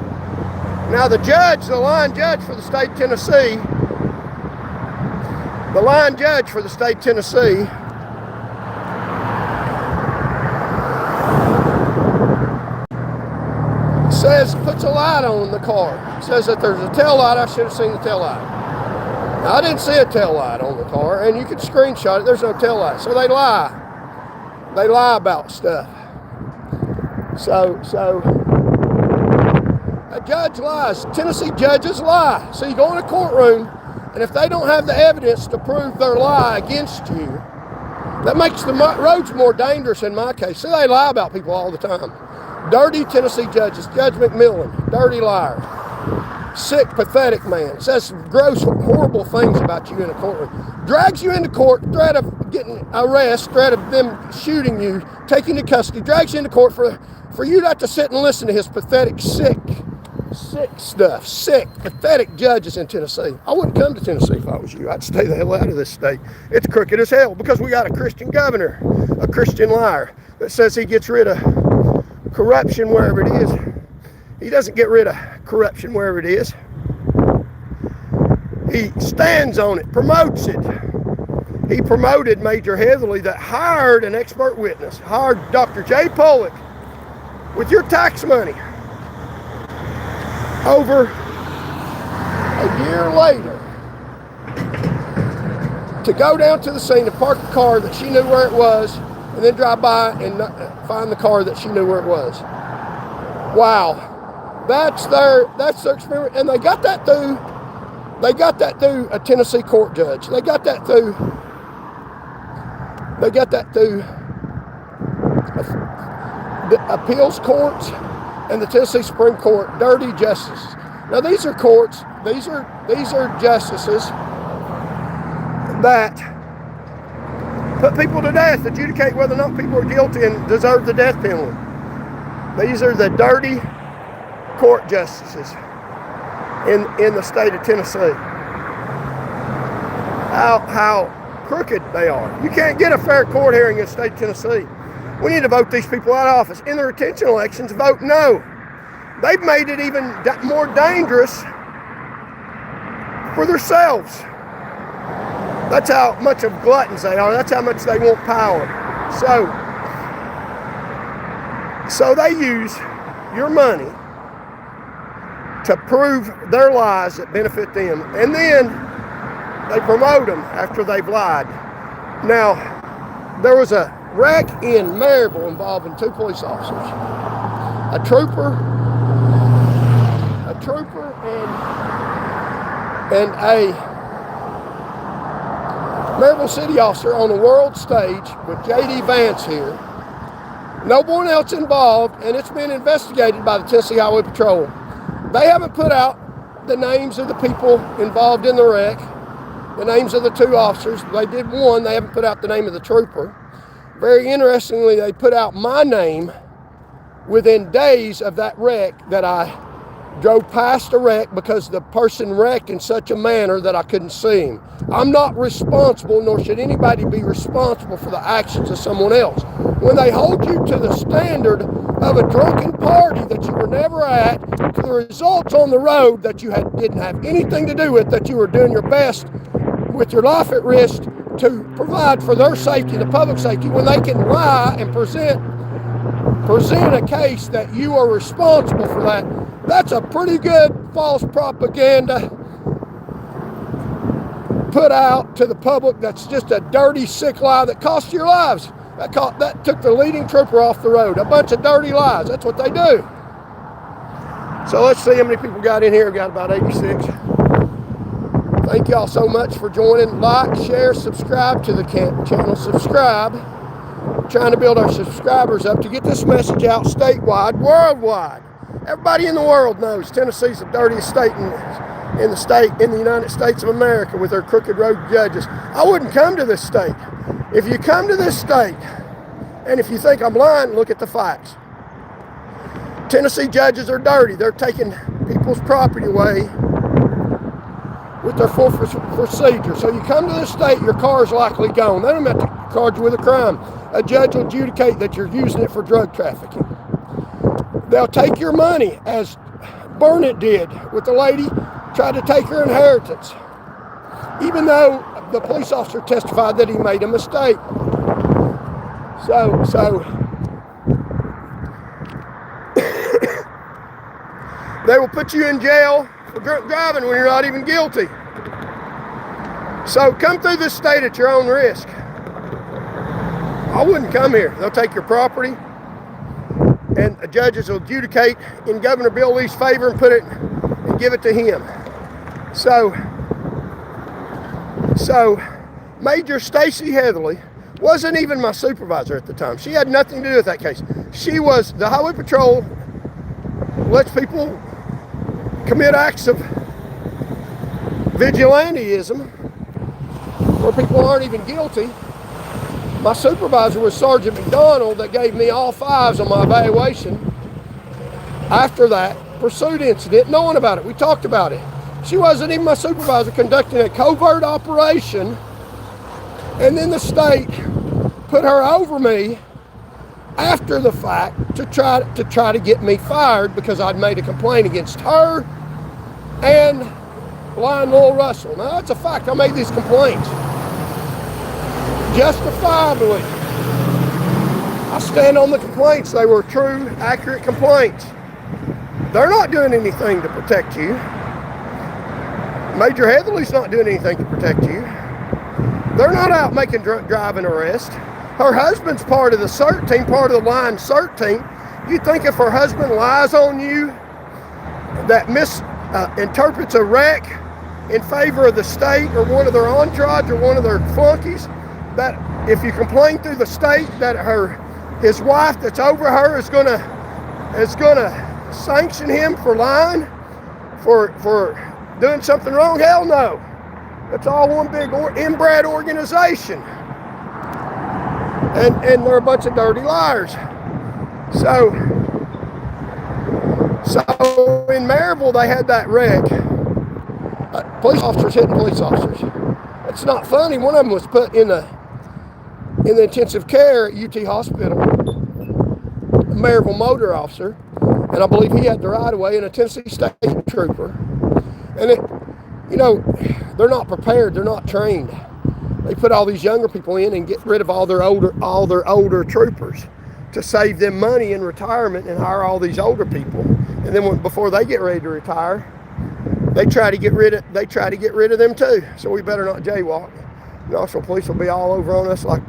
Now the line judge for the state of Tennessee, puts a light on the car. Says that there's a tail light. I should have seen the tail light. Now, I didn't see a tail light on the car, and you can screenshot it. There's no tail light. So they lie. They lie about stuff. So a judge lies. Tennessee judges lie. So you go in a courtroom, and if they don't have the evidence to prove their lie against you, that makes the roads more dangerous in my case. So they lie about people all the time. Dirty Tennessee judges. Judge McMillan, dirty liar. Sick, pathetic man. Says gross, horrible things about you in a courtroom. Drags you into court, threat of getting arrested, threat of them shooting you, taking you to custody. Drags you into court for you not to sit and listen to his pathetic, sick stuff. Sick, pathetic judges in Tennessee. I wouldn't come to Tennessee if I was you. I'd stay the hell out of this state. It's crooked as hell because we got a Christian governor, a Christian liar that says he gets rid of corruption wherever it is. He doesn't get rid of corruption wherever it is. He stands on it, promotes it. He promoted Major Heatherly that hired an expert witness, hired Dr. J. Pulack with your tax money. Over a year later, to go down to the scene to park the car that she knew where it was, and then drive by and find the car that she knew where it was. Wow, that's their experiment, and they got that through a Tennessee court judge. They got that through the appeals courts. and the Tennessee Supreme Court dirty justices. Now these are courts, these are justices that put people to death, adjudicate whether or not people are guilty and deserve the death penalty. These are the dirty court justices in the state of Tennessee. How crooked they are. You can't get a fair court hearing in the state of Tennessee. We need to vote these people out of office. In the retention elections, vote no. They've made it even more dangerous for themselves. That's how much of gluttons they are. That's how much they want power. So they use your money to prove their lies that benefit them. And then they promote them after they've lied. Now, there was a wreck in Maryville involving 2 police officers. A trooper and a Maryville city officer on a world stage with J.D. Vance here. No one else involved, and it's been investigated by the Tennessee Highway Patrol. They haven't put out the names of the people involved in the wreck, the names of the 2 officers. They did one. They haven't put out the name of the trooper. Very interestingly, they put out my name within days of that wreck, that I drove past a wreck because the person wrecked in such a manner that I couldn't see him. I'm not responsible, nor should anybody be responsible for the actions of someone else. When they hold you to the standard of a drunken party that you were never at, to the results on the road that you didn't have anything to do with, that you were doing your best with your life at risk to provide for their safety, the public safety, when they can lie and present a case that you are responsible for that, that's a pretty good false propaganda put out to the public. That's just a dirty, sick lie that cost your lives. That took the leading trooper off the road. A bunch of dirty lies. That's what they do. So let's see how many people got in here. We got about 86. Thank y'all so much for joining. Like, share, subscribe to the channel. Subscribe. We're trying to build our subscribers up to get this message out statewide, worldwide. Everybody in the world knows Tennessee's the dirtiest state in the United States of America with their crooked road judges. I wouldn't come to this state. If you come to this state, and if you think I'm lying, look at the facts. Tennessee judges are dirty. They're taking people's property away with their full procedure. So you come to this state, your car's likely gone. They don't have to charge you with a crime. A judge will adjudicate that you're using it for drug trafficking. They'll take your money, as Burnett did with the lady, tried to take her inheritance, even though the police officer testified that he made a mistake. So they will put you in jail for drunk driving when you're not even guilty. So come through this state at your own risk. I wouldn't come here. They'll take your property, and the judges will adjudicate in Governor Bill Lee's favor and give it to him. So Major Stacy Heatherly wasn't even my supervisor at the time. She had nothing to do with that case. She was, the Highway Patrol lets people commit acts of vigilantism where people aren't even guilty. My supervisor was Sergeant McDonald, that gave me all 5s on my evaluation. After that pursuit incident, knowing about it, we talked about it. She wasn't even my supervisor, conducting a covert operation, and then the state put her over me after the fact to try to get me fired because I'd made a complaint against her and Lion Lowell Russell. Now that's a fact. I made these complaints justifiably. I stand on the complaints. They were true, accurate complaints. They're not doing anything to protect you. Major Heatherly's not doing anything to protect you. They're not out making drunk driving arrests. Her husband's part of the CERT team, part of the line CERT team. You think if her husband lies on you, that misinterprets a wreck in favor of the state or one of their entourage or one of their flunkies, that if you complain through the state that his wife that's over her is gonna sanction him for lying, for doing something wrong? Hell no. It's all one big inbred organization. And they're a bunch of dirty liars. So in Maryville, they had that wreck. Police officers hitting police officers. It's not funny. One of them was put in the intensive care at UT Hospital, a Maryville motor officer, and I believe he had the right of way, and a Tennessee State Trooper. And they're not prepared. They're not trained. They put all these younger people in and get rid of all their older troopers to save them money in retirement and hire all these older people. And then before they get ready to retire, they try to get rid of them too. So we better not jaywalk. Knoxville police will be all over on us like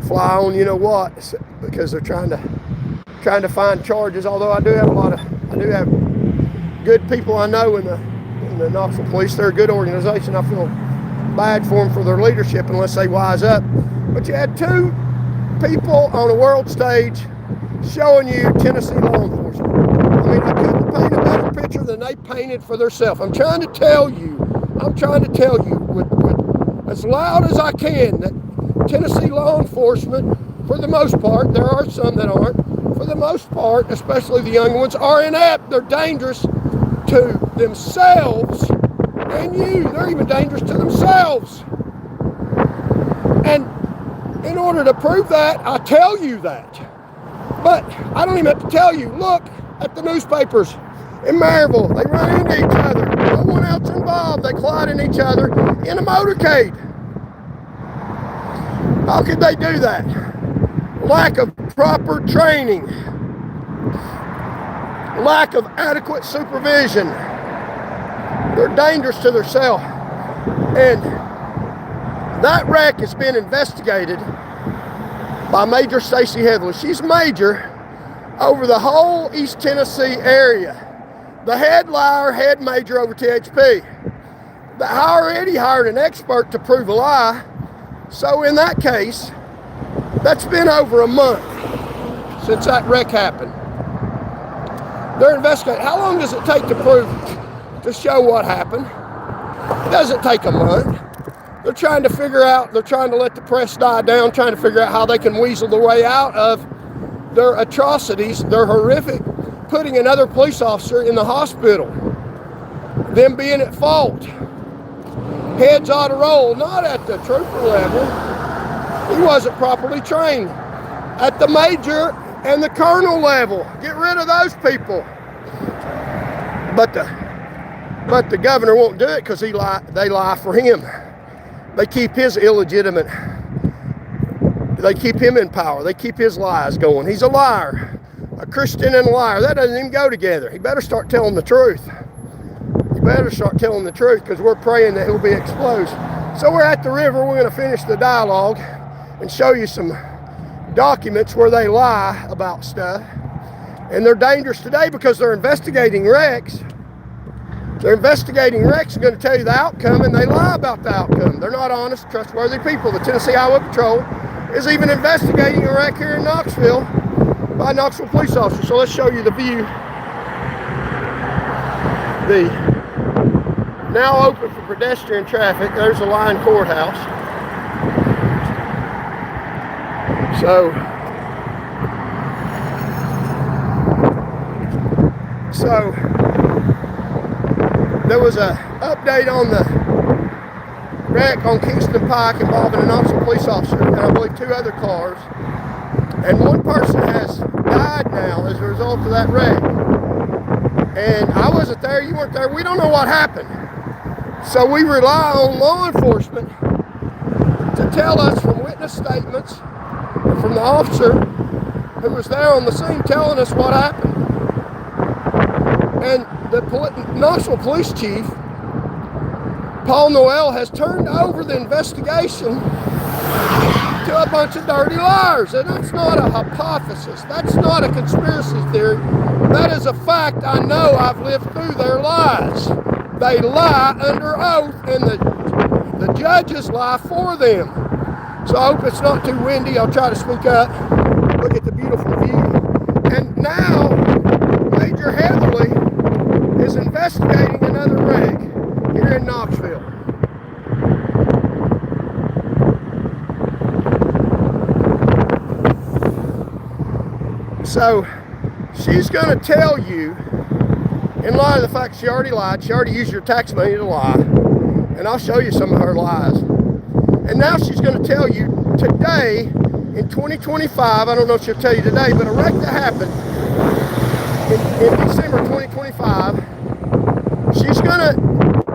fly on you know what, because they're trying to find charges. Although I do have good people I know in the Knoxville police. They're a good organization. I feel bad for them for their leadership unless they wise up. But you had two people on a world stage showing you Tennessee law enforcement. I mean, I couldn't paint a better picture than they painted for themselves. I'm trying to tell you with as loud as I can that Tennessee law enforcement, for the most part, there are some that aren't, for the most part, especially the young ones, are inept. They're dangerous to themselves and you. They're even dangerous to themselves. And in order to prove that, I tell you that. But I don't even have to tell you. Look at the newspapers in Maryville. They run into each other. No one else involved. They collide in each other in a motorcade. How could they do that? Lack of proper training. Lack of adequate supervision. They're dangerous to themselves. And that wreck has been investigated by Major Stacy Heatherly. She's major over the whole East Tennessee area. The head liar, head major over THP. They already hired an expert to prove a lie. So in that case, that's been over a month since that wreck happened. They're investigating. How long does it take to show what happened? It doesn't take a month. They're trying to let the press die down, trying to figure out how they can weasel their way out of their atrocities, their horrific, putting another police officer in the hospital, them being at fault. Heads ought to roll, not at the trooper level. He wasn't properly trained. At the major and the colonel level, get rid of those people. But the governor won't do it because they lie for him. They keep his illegitimate, they keep him in power. They keep his lies going. He's a liar, a Christian and a liar. That doesn't even go together. He better start telling the truth. He better start telling the truth because we're praying that he'll be exposed. So we're at the river. We're going to finish the dialogue and show you some documents where they lie about stuff. And they're dangerous today because they're investigating wrecks. They're investigating wrecks and going to tell you the outcome, and they lie about the outcome. They're not honest, trustworthy people. The Tennessee Highway Patrol is even investigating a wreck here in Knoxville by a Knoxville police officer. So let's show you the view. The now open for pedestrian traffic. There's the Line Courthouse. So there was an update on the wreck on Kingston Pike involving a Knoxville police officer and I believe 2 other cars. And one person has died now as a result of that wreck. And I wasn't there, you weren't there, we don't know what happened. So we rely on law enforcement to tell us from witness statements and from the officer who was there on the scene telling us what happened. And the Knoxville police chief, Paul Noel, has turned over the investigation to a bunch of dirty liars. And that's not a hypothesis. That's not a conspiracy theory. That is a fact. I know. I've lived through their lies. They lie under oath, and the judges lie for them. So I hope it's not too windy. I'll try to speak up. Look at the beautiful view. And now, Major investigating another wreck here in Knoxville. So she's going to tell you, in light of the fact she already lied, she already used your tax money to lie, and I'll show you some of her lies. And now she's going to tell you today, in 2025, I don't know if she'll tell you today, but a wreck that happened in December 2025, she's going to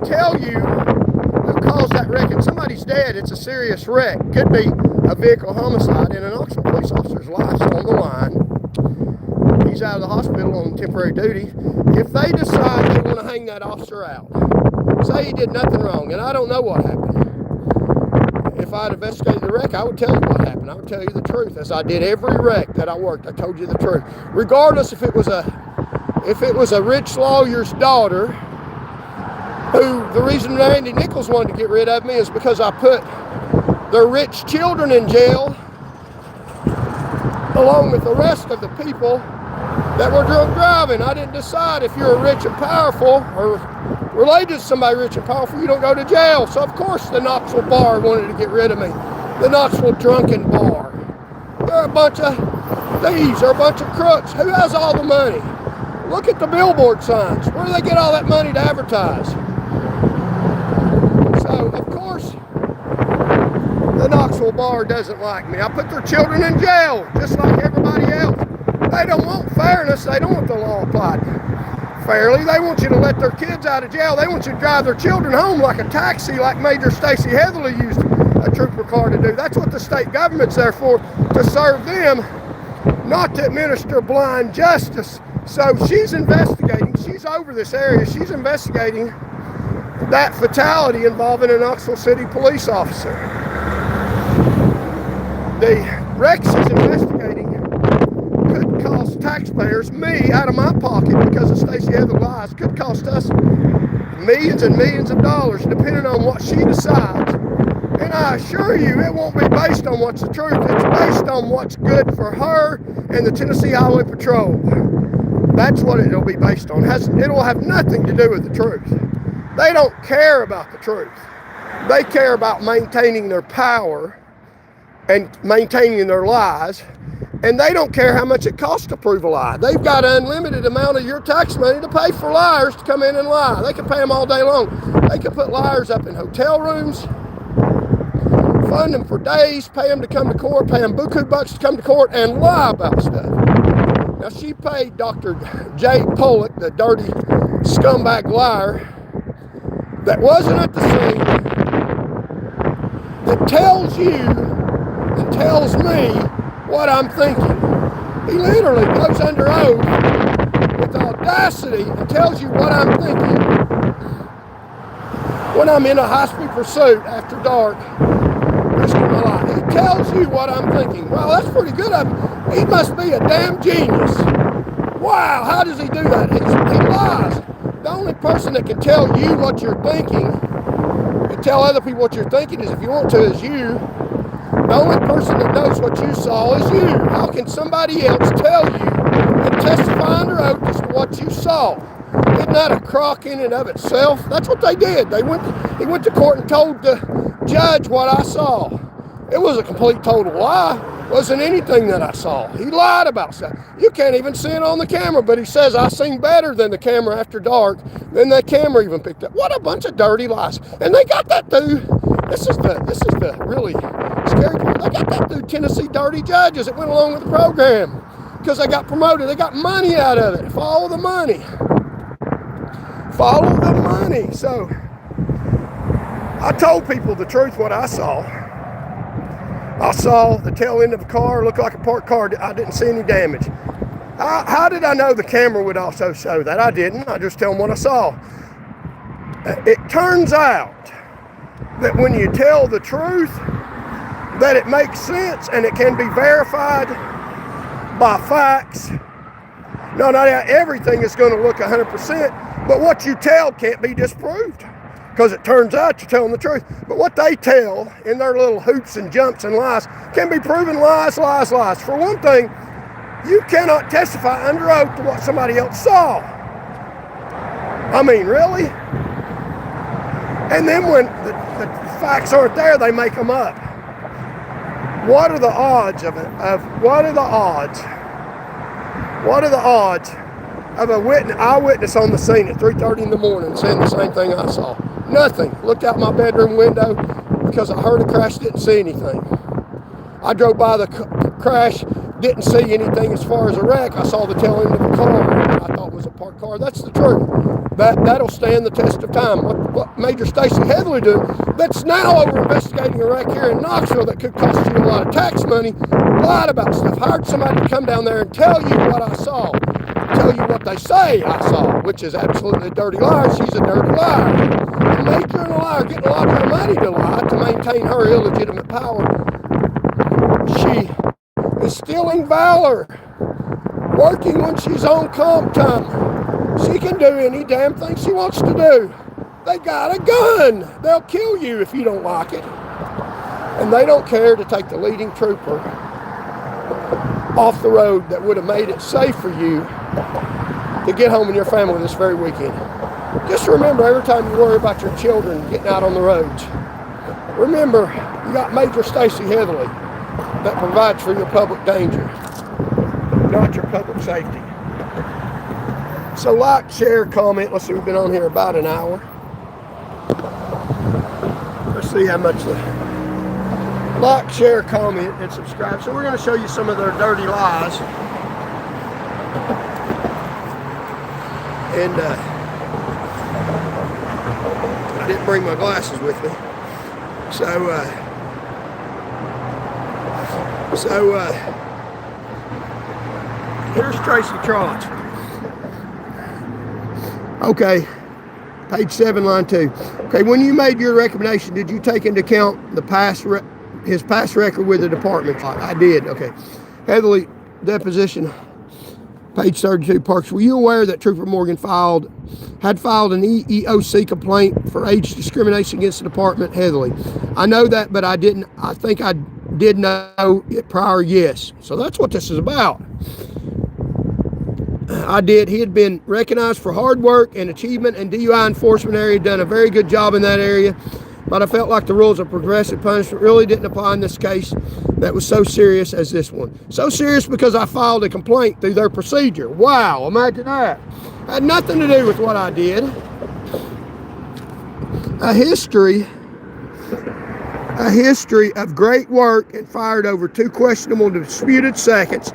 tell you who caused that wreck. And somebody's dead. It's a serious wreck. Could be a vehicle homicide, and an Knoxville police officer's life's on the line. He's out of the hospital on temporary duty. If they decide they want to hang that officer out, say he did nothing wrong, and I don't know what happened. If I'd investigated the wreck, I would tell you what happened. I would tell you the truth, as I did every wreck that I worked. I told you the truth, regardless if it was a rich lawyer's daughter, who the reason Randy Nichols wanted to get rid of me is because I put their rich children in jail, along with the rest of the people that were drunk driving. I didn't decide if you're rich and powerful or related to somebody rich and powerful, you don't go to jail. So of course the Knoxville bar wanted to get rid of me. The Knoxville drunken bar. They're a bunch of thieves, they're a bunch of crooks. Who has all the money? Look at the billboard signs. Where do they get all that money to advertise? So of course the Knoxville bar doesn't like me. I put their children in jail, just like everybody else. They don't want fairness. They don't want the law applied fairly. They want you to let their kids out of jail. They want you to drive their children home like a taxi, like Major Stacy Heatherly used a trooper car to do. That's what the state government's there for, to serve them, not to administer blind justice. So she's investigating. She's over this area. She's investigating that fatality involving a Knoxville City police officer. The wreck she's investigating could cost taxpayers, me, out of my pocket because of Stacy Heatherly's lies, could cost us millions and millions of dollars depending on what she decides. And I assure you, it won't be based on what's the truth. It's based on what's good for her and the Tennessee Highway Patrol. That's what it'll be based on. It'll have nothing to do with the truth. They don't care about the truth. They care about maintaining their power and maintaining their lies. And they don't care how much it costs to prove a lie. They've got an unlimited amount of your tax money to pay for liars to come in and lie. They can pay them all day long. They can put liars up in hotel rooms, fund them for days, pay them to come to court, pay them buku bucks to come to court and lie about stuff. Now she paid Dr. J. Pulack, the dirty scumbag liar that wasn't at the scene, that tells you and tells me what I'm thinking. He literally goes under oath with audacity and tells you what I'm thinking when I'm in a high-speed pursuit after dark, risking my life. He tells you what I'm thinking. Well, that's pretty good of him. He must be a damn genius. Wow, how does he do that? He lies. The only person that can tell you what you're thinking and tell other people what you're thinking is, if you want to, is you. The only person that knows what you saw is you. How can somebody else tell you and testify under oath as to what you saw? Isn't that a crock in and of itself? That's what they did. He went to court and told the judge what I saw. It was a complete total lie. Wasn't anything that I saw. He lied about stuff. You can't even see it on the camera, but he says I seen better than the camera after dark than that camera even picked up. What a bunch of dirty lies. And they got that through. This is the really scary part. They got that through Tennessee dirty judges that went along with the program because they got promoted. They got money out of it. Follow the money. Follow the money. So I told people the truth, what I saw. I saw the tail end of the car look like a parked car. I didn't see any damage. How did I know the camera would also show that? I didn't. I just tell them what I saw. It turns out that when you tell the truth, that it makes sense and it can be verified by facts. No, not everything is going to look 100%, but what you tell can't be disproved because it turns out you're telling the truth. But what they tell in their little hoops and jumps and lies can be proven lies, lies, lies. For one thing, you cannot testify under oath to what somebody else saw. I mean, really? And then when the facts aren't there, they make them up. What are the odds of what are the odds of a eyewitness on the scene at 3:30 in the morning saying the same thing I saw? Nothing. Looked out my bedroom window because I heard a crash, didn't see anything. I drove by the crash, didn't see anything as far as a wreck. I saw the tail end of the car I thought was a parked car. That's the truth. That'll stand the test of time. What Major Stacy Heatherly did, that's now over investigating a wreck here in Knoxville that could cost you a lot of tax money, lied about stuff, hired somebody to come down there and tell you what I saw, tell you what they say I saw, which is absolutely a dirty liar. She's a dirty liar. A major and a liar, getting a lot of her money to lie to maintain her illegitimate power. She is stealing valor, working when she's on comp time. She can do any damn thing she wants to do. They got a gun. They'll kill you if you don't like it. And they don't care to take the leading trooper off the road that would have made it safe for you to get home with your family this very weekend. Just remember, every time you worry about your children getting out on the roads, remember you got Major Stacy Heatherly that provides for your public danger, not your public safety. So like, share, comment. Let's see, we've been on here about an hour. Let's see how much the like, share, comment, and subscribe. So we're going to show you some of their dirty lies. And I didn't bring my glasses with me. Here's Tracy Trotz. Okay, page 7, line 2. Okay, when you made your recommendation, did you take into account his past record with the department? I did. Okay. Heatherly deposition, page 32. Parks. Were you aware that Trooper Morgan had filed an EEOC complaint for age discrimination against the department? Heatherly. I know that, but I didn't. I think I did know it prior. Yes. So that's what this is about. I did. He had been recognized for hard work and achievement in DUI enforcement area, done a very good job in that area, but I felt like the rules of progressive punishment really didn't apply in this case that was so serious as this one. So serious because I filed a complaint through their procedure. Wow, imagine that. Had nothing to do with what I did. A history of great work and fired over 2 questionable disputed seconds.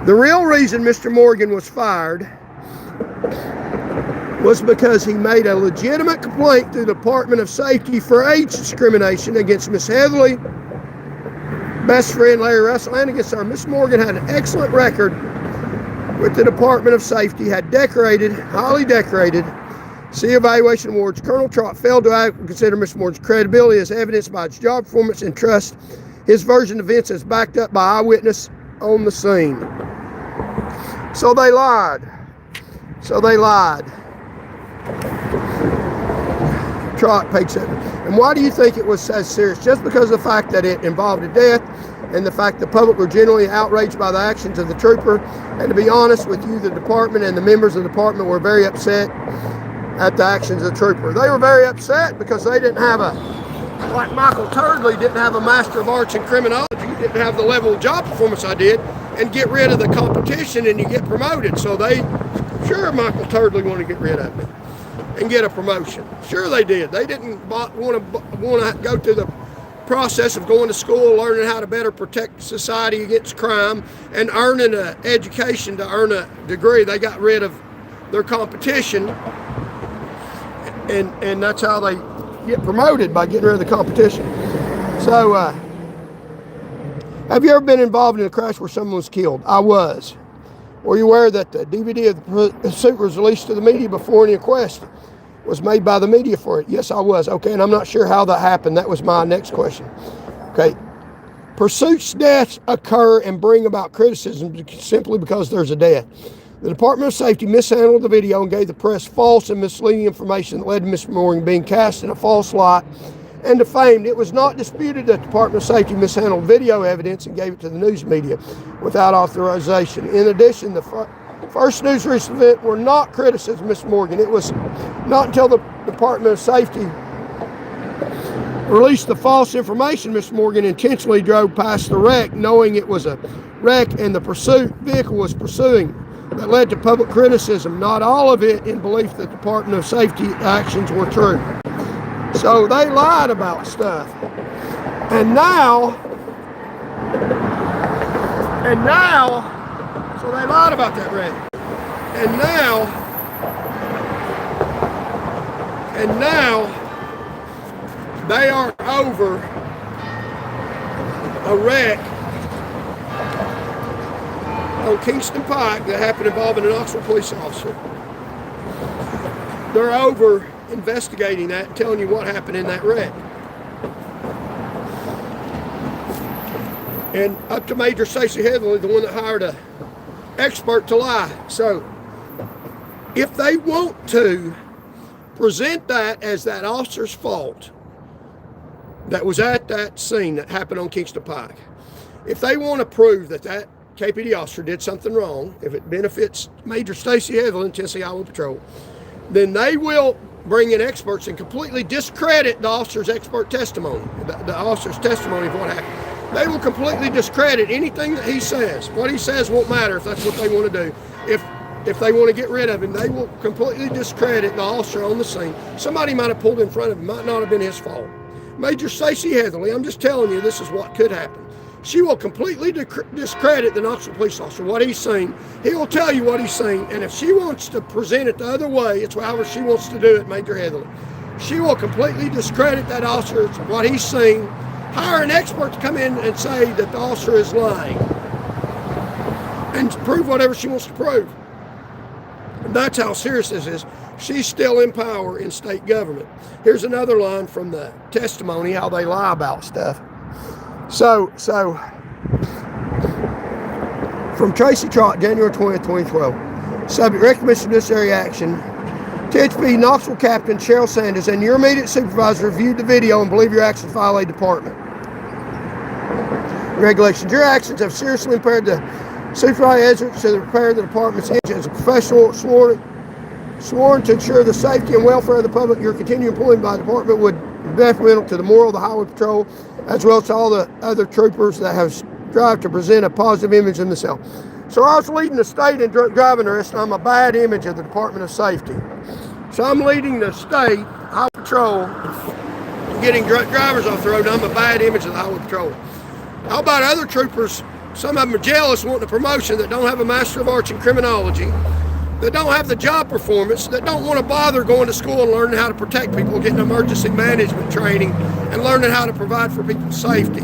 The real reason Mr. Morgan was fired was because he made a legitimate complaint through the Department of Safety for age discrimination against Miss Heatherly, best friend Larry Russell, and against her. Miss Morgan had an excellent record with the Department of Safety, had highly decorated C evaluation awards. Colonel Trott failed to adequately consider Miss Morgan's credibility as evidenced by its job performance and trust his version of events as backed up by eyewitness on the scene. So they lied. Trot, page 7. And why do you think it was as serious? Just because of the fact that it involved a death and the fact the public were generally outraged by the actions of the trooper. And to be honest with you, the department and the members of the department were very upset at the actions of the trooper. They were very upset because they didn't have like Michael Turdley didn't have a Master of Arts in Criminology, didn't have the level of job performance I did, and get rid of the competition and you get promoted. So sure, Michael Turdley wanted to get rid of me and get a promotion. Sure they did. They didn't want to go through the process of going to school, learning how to better protect society against crime, and earning an education to earn a degree. They got rid of their competition, and that's how they get promoted, by getting rid of the competition. So, have you ever been involved in a crash where someone was killed? I was. Were you aware that the DVD of the pursuit was released to the media before any inquest was made by the media for it? Yes, I was. Okay, and I'm not sure how that happened. That was my next question. Okay. Pursuits deaths occur and bring about criticism simply because there's a death. The Department of Safety mishandled the video and gave the press false and misleading information that led to Ms. Morgan being cast in a false light and defamed. It was not disputed that the Department of Safety mishandled video evidence and gave it to the news media without authorization. In addition, the First news release event were not criticism, Ms. Morgan. It was not until the Department of Safety released the false information Ms. Morgan intentionally drove past the wreck, knowing it was a wreck and the vehicle was pursuing, that led to public criticism, not all of it in belief that the Department of Safety actions were true. So they lied about stuff. And now, so they lied about that wreck. And now they are over a wreck on Kingston Pike that happened involving a Knoxville police officer. They're over investigating that and telling you what happened in that wreck. And up to Major Stacy Heatherly, the one that hired an expert to lie. So if they want to present that as that officer's fault that was at that scene that happened on Kingston Pike, if they want to prove that that KPD officer did something wrong, if it benefits Major Stacy Heatherly and Tennessee Highway Patrol, then they will bring in experts and completely discredit the officer's expert testimony, the officer's testimony of what happened. They will completely discredit anything that he says. What he says won't matter if that's what they want to do. If they want to get rid of him, they will completely discredit the officer on the scene. Somebody might have pulled in front of him, might not have been his fault. Major Stacy Heatherly, I'm just telling you, this is what could happen. She will completely discredit the Knoxville police officer, what he's seen. He will tell you what he's seen, and if she wants to present it the other way, it's however she wants to do it, Major Heatherly. She will completely discredit that officer, what he's seen, hire an expert to come in and say that the officer is lying, and prove whatever she wants to prove. And that's how serious this is. She's still in power in state government. Here's another line from the testimony, how they lie about stuff. So from Tracy Trott, January 20th, 2012. Subject, recognition of necessary action. THP Knoxville Captain Cheryl Sanders and your immediate supervisor reviewed the video and believe your actions violate department regulations. Your actions have seriously impaired the supervisor to the repair of the department's engine. As a professional sworn to ensure the safety and welfare of the public, your continued employment by the department would be detrimental to the moral of the Highway Patrol, as well as to all the other troopers that have strived to present a positive image of themselves. So I was leading the state in driving arrest, and I'm a bad image of the Department of Safety. So I'm leading the state Highway Patrol, getting drivers off the road, and I'm a bad image of the Highway Patrol. How about other troopers? Some of them are jealous, wanting a promotion, that don't have a Master of Arts in Criminology, that don't have the job performance, that don't want to bother going to school and learning how to protect people, getting emergency management training, and learning how to provide for people's safety.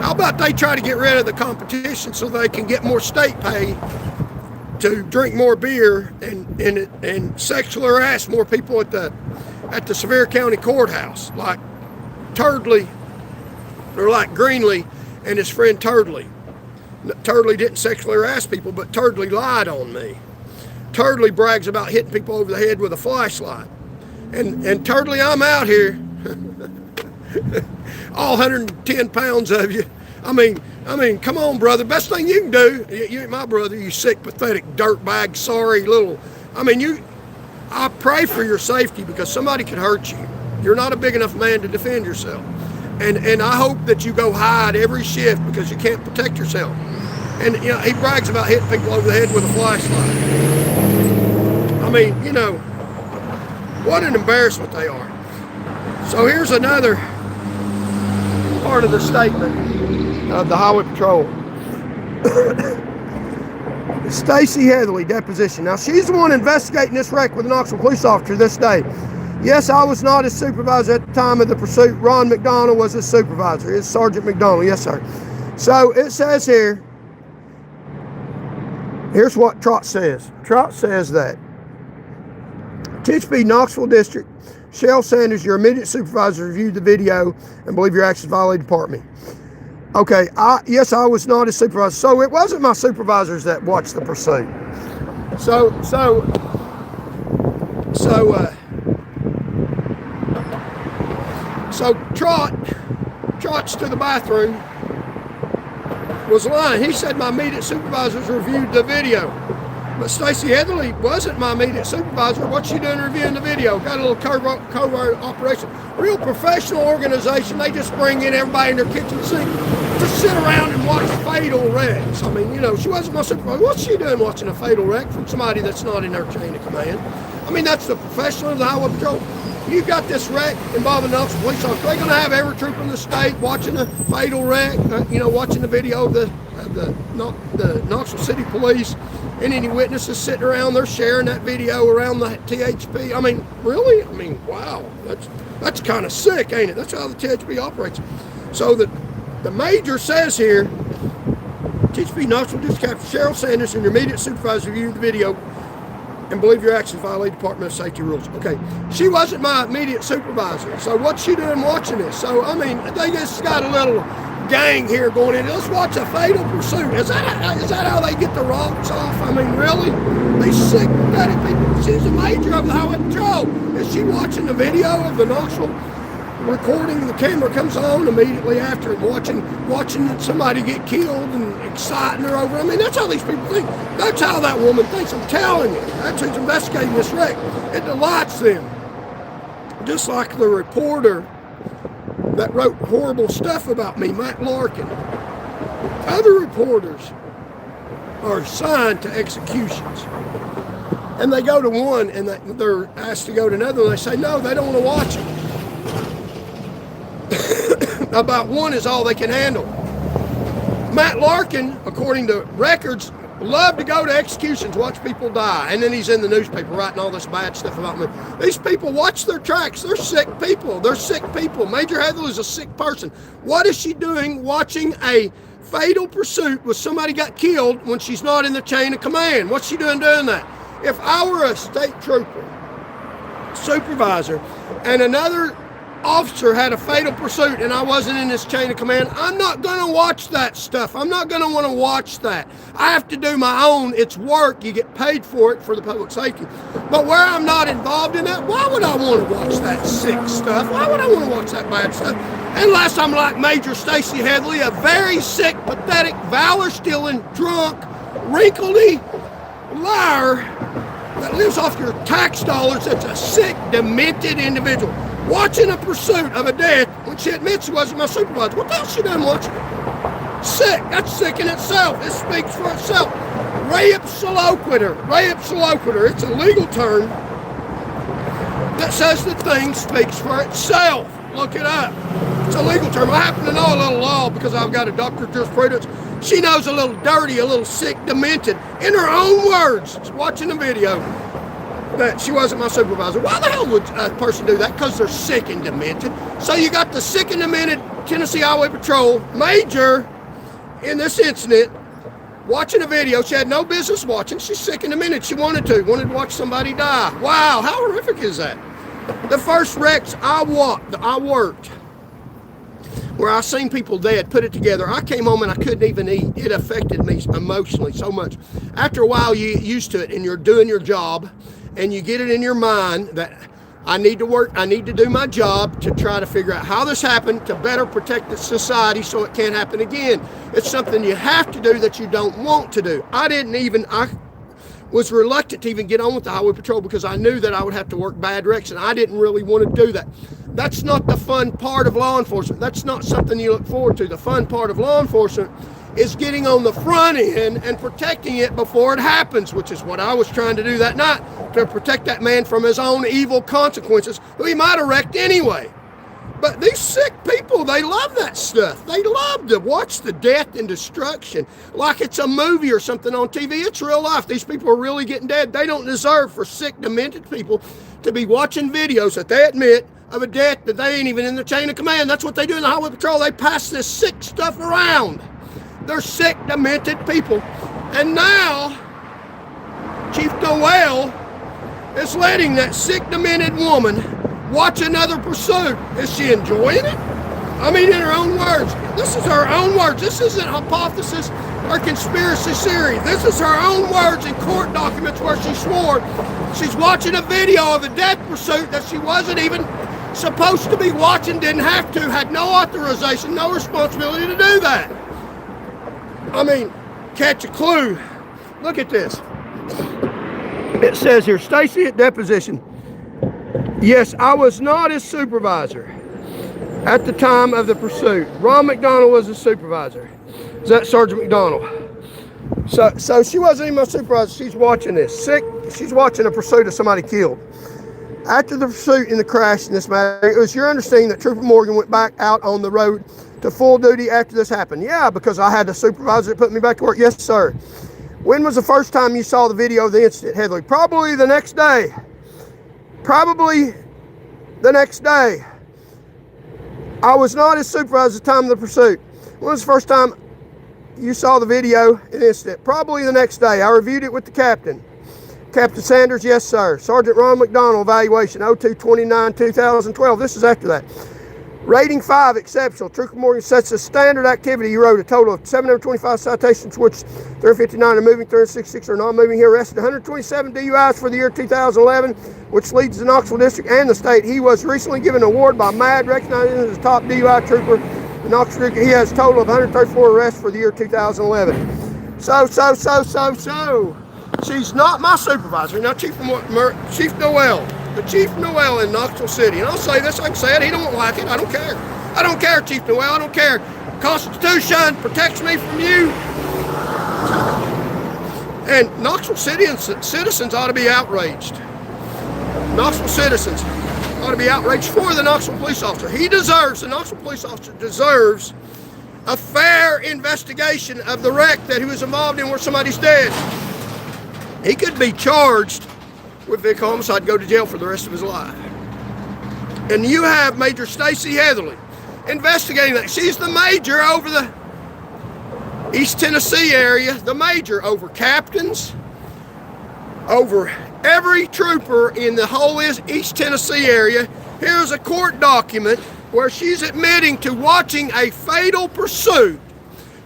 How about they try to get rid of the competition so they can get more state pay to drink more beer and sexually harass more people at the Sevier County Courthouse, like Turdley, or like Greenlee and his friend Turdley. Turdley didn't sexually harass people, but Turdley lied on me. Turdley brags about hitting people over the head with a flashlight. And Turdley, I'm out here, all 110 pounds of you. I mean, come on, brother. Best thing you can do, you ain't my brother, you sick, pathetic, dirtbag, sorry little. I pray for your safety because somebody could hurt you. You're not a big enough man to defend yourself. And I hope that you go hide every shift because you can't protect yourself. And, he brags about hitting people over the head with a flashlight. What an embarrassment they are. So here's another part of the statement of the Highway Patrol. Stacy Heatherly, deposition. Now, she's the one investigating this wreck with the Knoxville police officer this day. Yes, I was not his supervisor at the time of the pursuit. Ron McDonald was his supervisor. It's Sergeant McDonald. Yes, sir. So it says here, here's what Trott says. Trott says that THP Knoxville District, Cheryl Sanders, your immediate supervisor, reviewed the video and believe your actions violated department. Okay, yes, I was not his supervisor. So it wasn't my supervisors that watched the pursuit. So Trott's to the bathroom was lying. He said my immediate supervisors reviewed the video. But Stacy Heatherly wasn't my immediate supervisor. What's she doing reviewing the video? Got a little covert operation. Real professional organization. They just bring in everybody in their kitchen sink to sit around and watch fatal wrecks. I mean, you know, she wasn't my supervisor. What's she doing watching a fatal wreck from somebody that's not in their chain of command? I mean, that's the professional of the highway patrol. You got this wreck involving Knoxville police officers. They're going to have every trooper in the state watching a fatal wreck, watching the video of the Knoxville City Police, and any witnesses sitting around, they're sharing that video around the THP. I mean, really? I mean, wow, that's kind of sick, ain't it? That's how the THP operates. So the major says here, THP Knoxville District Captain Cheryl Sanders and your immediate supervisor reviewed the video and believe your actions violate Department of Safety rules. Okay, she wasn't my immediate supervisor, so what's she doing watching this? So, I mean, they just got a little gang here going in. Let's watch a fatal pursuit. Is that how they get the rocks off? I mean, really? These sick, pathetic people. She's a major of the highway patrol. Is she watching the video of the Knoxville recording? The camera comes on immediately after and watching somebody get killed and exciting her over. I mean, that's how these people think. That's how that woman thinks. I'm telling you. That's who's investigating this wreck. It delights them. Just like the reporter that wrote horrible stuff about me, Matt Larkin. Other reporters are assigned to executions. And they go to one and they're asked to go to another and they say, no, they don't want to watch it. About one is all they can handle. Matt Larkin, according to records, loved to go to executions, watch people die, and then he's in the newspaper writing all this bad stuff about me. These people watch their tracks. They're sick people. They're sick people. Major Heatherly is a sick person. What is she doing watching a fatal pursuit where somebody got killed when she's not in the chain of command? What's she doing that? If I were a state trooper, supervisor, and another officer had a fatal pursuit and I wasn't in this chain of command, I'm not going to watch that stuff. I'm not going to want to watch that. I have to do my own. It's work. You get paid for it for the public safety. But where I'm not involved in that, why would I want to watch that sick stuff? Why would I want to watch that bad stuff? Unless I'm like Major Stacy Heatherly, a very sick, pathetic, valor-stealing, drunk, wrinkledy liar that lives off your tax dollars. That's a sick, demented individual. Watching a pursuit of a death when she admits she wasn't my supervisor. What the hell she done watching? Sick. That's sick in itself. It speaks for itself. Reipsiloquitur. Reipsiloquitur. It's a legal term that says the thing speaks for itself. Look it up. It's a legal term. I happen to know a little law because I've got a doctorate of jurisprudence. She knows a little dirty, a little sick, demented. In her own words, watching a video that she wasn't my supervisor. Why the hell would a person do that? Because they're sick and demented. So you got the sick and demented Tennessee Highway Patrol major in this incident watching a video she had no business watching. She's sick and demented. She wanted to watch somebody die. Wow, how horrific is that? The first wrecks I worked, where I seen people dead, put it together. I came home and I couldn't even eat. It affected me emotionally so much. After a while, you get used to it and you're doing your job and you get it in your mind that I need to work, I need to do my job to try to figure out how this happened to better protect the society so it can't happen again. It's something you have to do that you don't want to do. I was reluctant to even get on with the Highway Patrol because I knew that I would have to work bad wrecks and I didn't really want to do that. That's not the fun part of law enforcement. That's not something you look forward to. The fun part of law enforcement is getting on the front end and protecting it before it happens, which is what I was trying to do that night, to protect that man from his own evil consequences, who he might have wrecked anyway. But these sick people, they love that stuff. They love to watch the death and destruction like it's a movie or something on TV. It's real life. These people are really getting dead. They don't deserve for sick, demented people to be watching videos that they admit of a death that they ain't even in the chain of command. That's what they do in the Highway Patrol. They pass this sick stuff around. They're sick, demented people. And now, Chief Noel is letting that sick, demented woman watch another pursuit. Is she enjoying it? I mean, in her own words. This is her own words. This isn't hypothesis or conspiracy theory. This is her own words in court documents where she swore she's watching a video of a death pursuit that she wasn't even supposed to be watching, didn't have to, had no authorization, no responsibility to do that. I mean, catch a clue. Look at this. It says here, Stacy at deposition. Yes, I was not his supervisor at the time of the pursuit. Ron McDonald was his supervisor. Is that Sergeant McDonald? So she wasn't even my supervisor. She's watching this. She's watching a pursuit of somebody killed. After the pursuit and the crash in this matter, it was your understanding that Trooper Morgan went back out on the road to full duty after this happened? Yeah, because I had a supervisor that put me back to work. Yes, sir. When was the first time you saw the video of the incident, Heatherly? Probably the next day. Probably the next day. I was not his supervisor at the time of the pursuit. When was the first time you saw the video and incident? Probably the next day. I reviewed it with the captain. Captain Sanders, yes, sir. Sergeant Ron McDonald, evaluation 02/29/2012. This is after that. Rating 5, exceptional. Trooper Morgan sets a standard activity. He wrote a total of 725 citations, which 359 are moving, 366 are non-moving. He arrested 127 DUIs for the year 2011, which leads the Knoxville District and the state. He was recently given an award by MAD, recognizing as the top DUI trooper in Knoxville District. He has a total of 134 arrests for the year 2011. So. She's not my supervisor. Now, Chief Noel, the Chief Noel in Knoxville City, and I'll say this, I can say it, he don't like it, I don't care. I don't care, Chief Noel, I don't care. Constitution protects me from you. And Knoxville City and citizens ought to be outraged. Knoxville citizens ought to be outraged for the Knoxville police officer. The Knoxville police officer deserves a fair investigation of the wreck that he was involved in where somebody's dead. He could be charged with vehicle homicide, go to jail for the rest of his life. And you have Major Stacy Heatherly investigating that. She's the major over the East Tennessee area, the major over captains, over every trooper in the whole East Tennessee area. Here's a court document where she's admitting to watching a fatal pursuit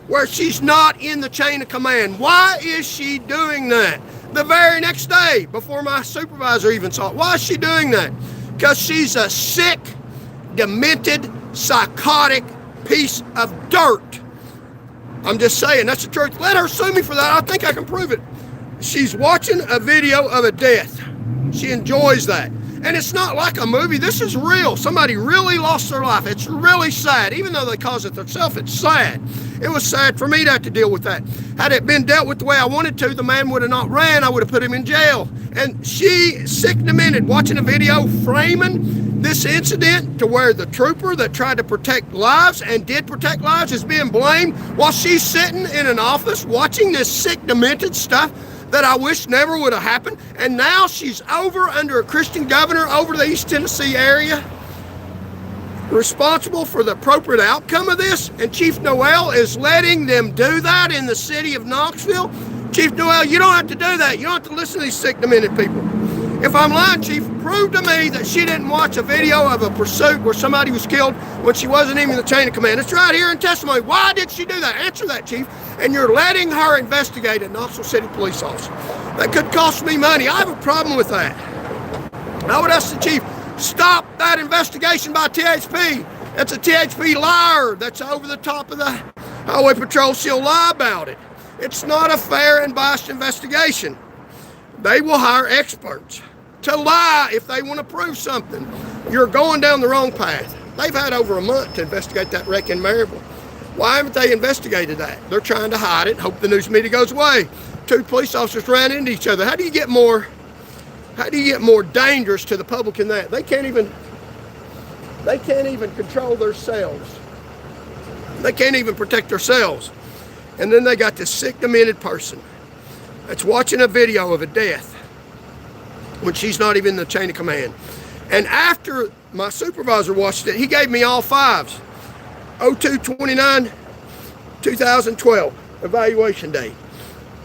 where she's not in the chain of command. Why is she doing that? The very next day, before my supervisor even saw it. Why is she doing that? Because she's a sick, demented, psychotic piece of dirt. I'm just saying, that's the truth. Let her sue me for that. I think I can prove it. She's watching a video of a death. She enjoys that. And it's not like a movie. This is real. Somebody really lost their life. It's really sad. Even though they caused it themselves, it's sad. It was sad for me to have to deal with that. Had it been dealt with the way I wanted to, the man would have not ran. I would have put him in jail. And she, sick and demented, watching a video framing this incident to where the trooper that tried to protect lives and did protect lives is being blamed while she's sitting in an office watching this sick, demented stuff that I wish never would have happened. And now she's over under a Christian governor over the East Tennessee area, responsible for the appropriate outcome of this. And Chief Noel is letting them do that in the city of Knoxville. Chief Noel, you don't have to do that. You don't have to listen to these sick, demented people. If I'm lying, Chief, prove to me that she didn't watch a video of a pursuit where somebody was killed when she wasn't even in the chain of command. It's right here in testimony. Why did she do that? Answer that, Chief. And you're letting her investigate a Knoxville City police officer. That could cost me money. I have a problem with that. I would ask the Chief, stop that investigation by THP. That's a THP liar. That's over the top of the Highway Patrol. She'll lie about it. It's not a fair and biased investigation. They will hire experts to lie if they want to prove something. You're going down the wrong path. They've had over a month to investigate that wreck in Maryville. Why haven't they investigated that? They're trying to hide it, hope the news media goes away. Two police officers ran into each other. How do you get more dangerous to the public than that? They can't even control themselves. They can't even protect themselves. And then they got this sick, demented person that's watching a video of a death when she's not even in the chain of command. And after my supervisor watched it, he gave me all fives. 02/29/2012, evaluation date.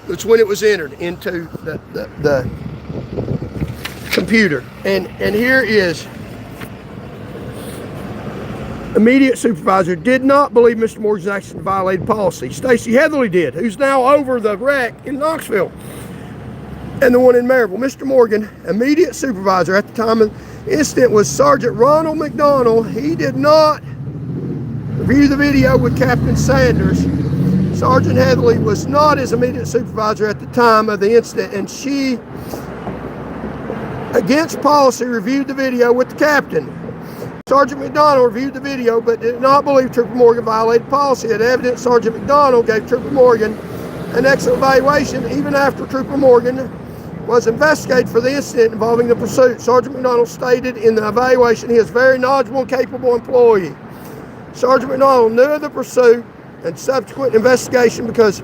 That's when it was entered into the computer. And here is immediate supervisor did not believe Mr. Morgan's action violated policy. Stacy Heatherly did, who's now over the wreck in Knoxville and the one in Maryville. Mr. Morgan, immediate supervisor at the time of the incident, was Sergeant Ronald McDonald. He did not review the video with Captain Sanders. Sergeant Heatherly was not his immediate supervisor at the time of the incident, and she, against policy, reviewed the video with the captain. Sergeant McDonald reviewed the video but did not believe Trooper Morgan violated policy. At evidence, Sergeant McDonald gave Trooper Morgan an excellent evaluation even after Trooper Morgan was investigated for the incident involving the pursuit. Sergeant McDonald stated in the evaluation he is a very knowledgeable and capable employee. Sergeant McDonald knew of the pursuit and subsequent investigation because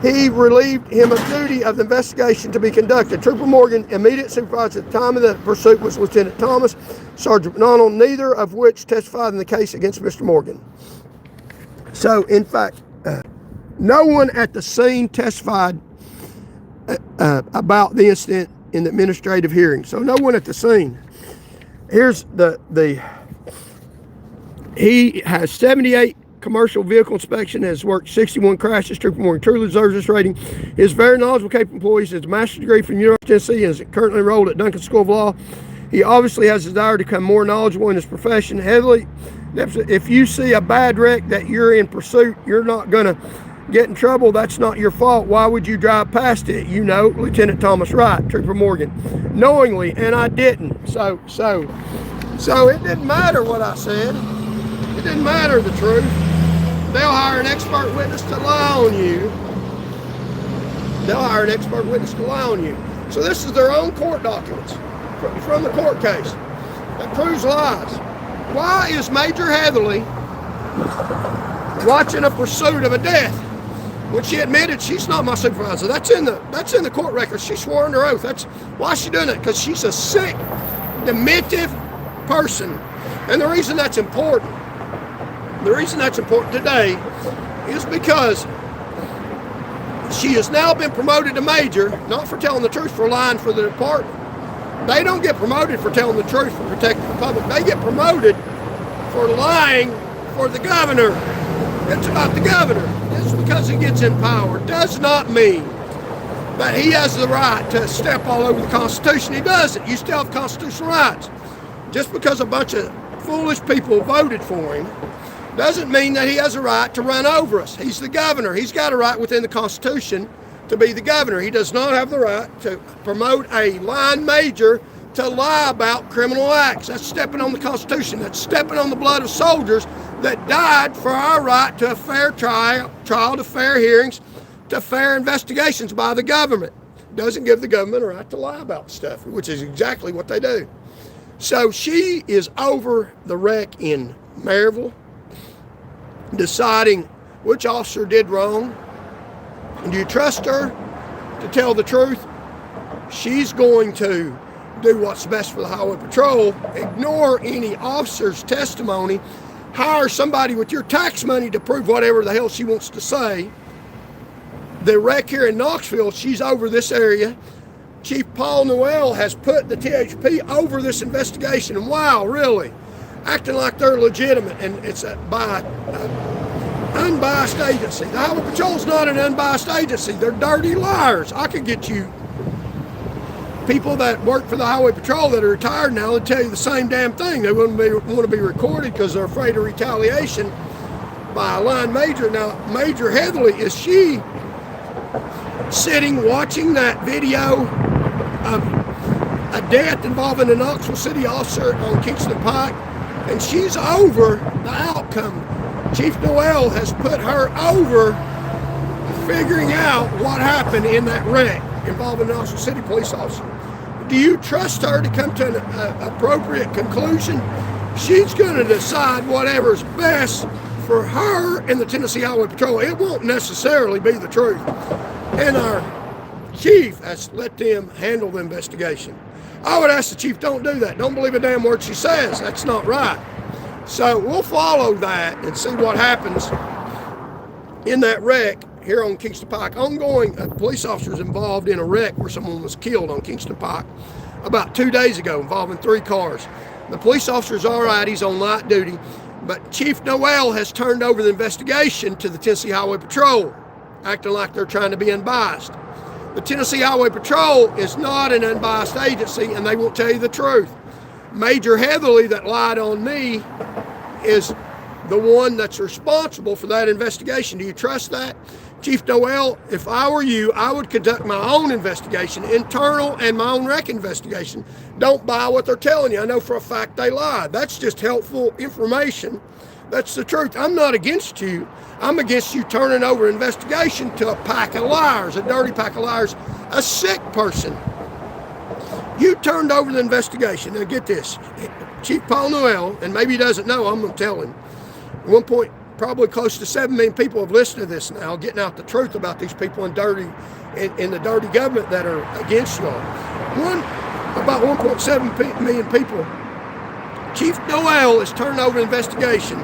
he relieved him of duty of the investigation to be conducted. Trooper Morgan, immediate supervisor at the time of the pursuit, was Lieutenant Thomas, Sergeant McDonald, neither of which testified in the case against Mr. Morgan. So, in fact, no one at the scene testified about the incident in the administrative hearing. So, no one at the scene. Here's he has 78 commercial vehicle inspection, has worked 61 crashes. Trooper Morgan truly deserves this rating. He is very knowledgeable, capable employee. He has a master's degree from the University of Tennessee and is currently enrolled at Duncan School of Law. He obviously has a desire to become more knowledgeable in his profession. Heatherly, if you see a bad wreck that you're in pursuit, you're not going to get in trouble. That's not your fault. Why would you drive past it? You know, Lieutenant Thomas Wright, Trooper Morgan, knowingly, and I didn't. So it didn't matter what I said. It didn't matter the truth. They'll hire an expert witness to lie on you. They'll hire an expert witness to lie on you. So this is their own court documents from the court case that proves lies. Why is Major Heatherly watching a pursuit of a death when she admitted she's not my supervisor? That's in the court record. She swore under oath. That's why she's doing it, because she's a sick, demented person. And the reason that's important today is because she has now been promoted to major, not for telling the truth, for lying for the department. They don't get promoted for telling the truth, for protecting the public. They get promoted for lying for the governor. It's about the governor. It's because he gets in power. Does not mean that he has the right to step all over the Constitution. He doesn't. You still have constitutional rights. Just because a bunch of foolish people voted for him doesn't mean that he has a right to run over us. He's the governor. He's got a right within the Constitution to be the governor. He does not have the right to promote a line major to lie about criminal acts. That's stepping on the Constitution. That's stepping on the blood of soldiers that died for our right to a fair trial, to fair hearings, to fair investigations by the government. Doesn't give the government a right to lie about stuff, which is exactly what they do. So she is over the wreck in Maryville, deciding which officer did wrong. And do you trust her to tell the truth? She's going to do what's best for the Highway Patrol, ignore any officer's testimony, hire somebody with your tax money to prove whatever the hell she wants to say. The wreck here in Knoxville, she's over this area. Chief Paul Noel has put the THP over this investigation. And wow, really? Acting like they're legitimate, and it's by unbiased agency. The Highway Patrol's not an unbiased agency. They're dirty liars. I could get you people that work for the Highway Patrol that are retired now that tell you the same damn thing. They wouldn't want to be recorded because they're afraid of retaliation by a line major. Now, Major Heatherly, is she sitting watching that video of a death involving a Knoxville City officer on Kingston Pike? And she's over the outcome. Chief Noel has put her over figuring out what happened in that wreck involving an Knoxville City police officer. Do you trust her to come to an appropriate conclusion? She's going to decide whatever's best for her and the Tennessee Highway Patrol. It won't necessarily be the truth. And our chief has let them handle the investigation. I would ask the chief, don't do that. Don't believe a damn word she says. That's not right. So we'll follow that and see what happens in that wreck here on Kingston Pike. Ongoing, police officers involved in a wreck where someone was killed on Kingston Pike about 2 days ago, involving 3 cars. The police officer's all right. He's on light duty. But Chief Noel has turned over the investigation to the Tennessee Highway Patrol, acting like they're trying to be unbiased. The Tennessee Highway Patrol is not an unbiased agency, and they won't tell you the truth. Major Heatherly, that lied on me, is the one that's responsible for that investigation. Do you trust that? Chief Noel, if I were you, I would conduct my own investigation, internal and my own wreck investigation. Don't buy what they're telling you. I know for a fact they lied. That's just helpful information. That's the truth. I'm not against you. I'm against you turning over investigation to a pack of liars, a dirty pack of liars, a sick person. You turned over the investigation. Now get this, Chief Paul Noel, and maybe he doesn't know, I'm going to tell him. At one point, probably close to 7 million people have listened to this now, getting out the truth about these people in the dirty government that are against y'all. About 1.7 million people. Chief Noel is turning over the investigation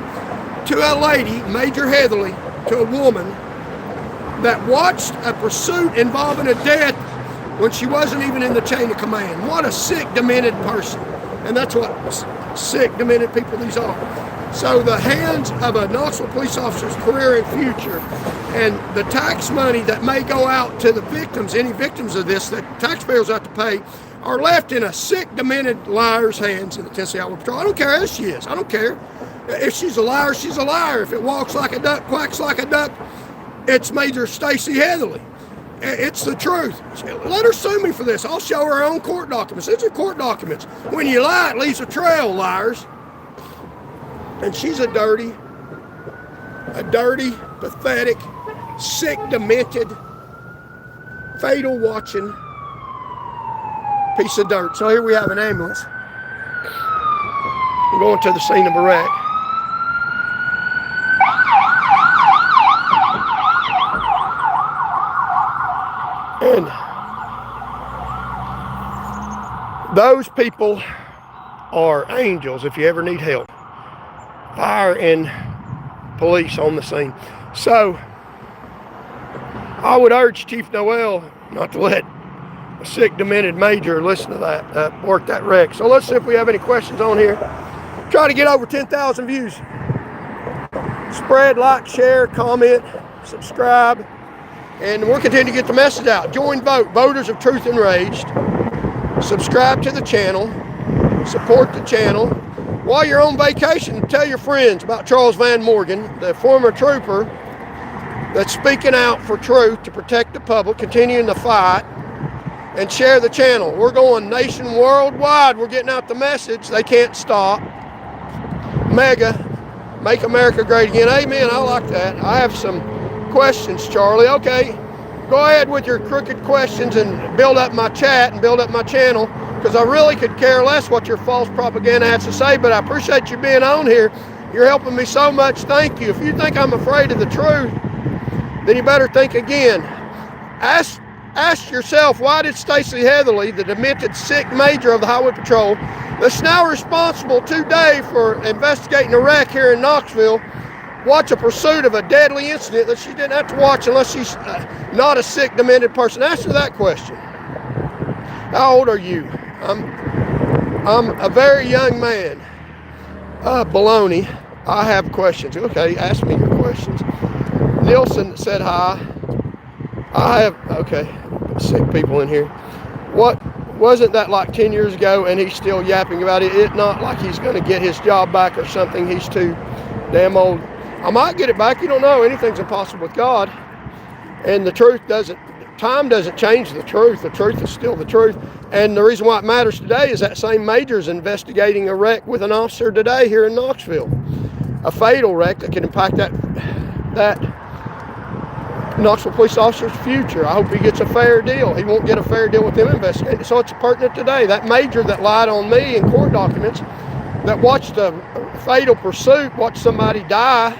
to a lady, Major Heatherly, to a woman that watched a pursuit involving a death when she wasn't even in the chain of command. What a sick, demented person. And that's what sick, demented people these are. So the hands of a Knoxville police officer's career and future, and the tax money that may go out to the victims, any victims of this that taxpayers have to pay, are left in a sick, demented liar's hands in the Tennessee Highway Patrol. I don't care who she is. I don't care. If she's a liar, she's a liar. If it walks like a duck, quacks like a duck, it's Major Stacy Heatherly. It's the truth. Let her sue me for this. I'll show her own court documents. These are court documents. When you lie, it leaves a trail, liars. And she's a dirty, pathetic, sick, demented, fatal watching piece of dirt. So here we have an ambulance. We're going to the scene of a wreck. And those people are angels if you ever need help. Fire and police on the scene. So I would urge Chief Noel not to let a sick, demented major listen to that, work that wreck. So let's see if we have any questions on here. Try to get over 10,000 views. Spread, like, share, comment, subscribe, and we'll continue to get the message out. Join vote, Voters of Truth Enraged. Subscribe to the channel, support the channel. While you're on vacation, tell your friends about Charles Van Morgan, the former trooper that's speaking out for truth to protect the public, continuing the fight, and share the channel. We're going nation worldwide. We're getting out the message. They can't stop. Mega, make America great again. Amen. I like that. I have some questions, Charlie. Okay, go ahead with your crooked questions and build up my chat and build up my channel, because I really could care less what your false propaganda has to say, but I appreciate you being on here. You're helping me so much. Thank you. If you think I'm afraid of the truth, then you better think again. Ask yourself, why did Stacy Heatherly, the demented sick major of the Highway Patrol, that's now responsible today for investigating a wreck here in Knoxville, watch a pursuit of a deadly incident that she didn't have to watch unless she's not a sick, demented person? Answer that question. How old are you? I'm a very young man. Baloney. I have questions. Okay, ask me your questions. Nielsen said hi. I have, okay, sick people in here. What, wasn't that like 10 years ago and he's still yapping about it? It's not like he's going to get his job back or something. He's too damn old. I might get it back. You don't know. Anything's impossible with God. And the truth doesn't, time doesn't change the truth. The truth is still the truth. And the reason why it matters today is that same major is investigating a wreck with an officer today here in Knoxville. A fatal wreck that can impact that Knoxville police officer's future. I hope he gets a fair deal. He won't get a fair deal with them investigating. So it's pertinent today. That major that lied on me in court documents, that watched a fatal pursuit, watched somebody die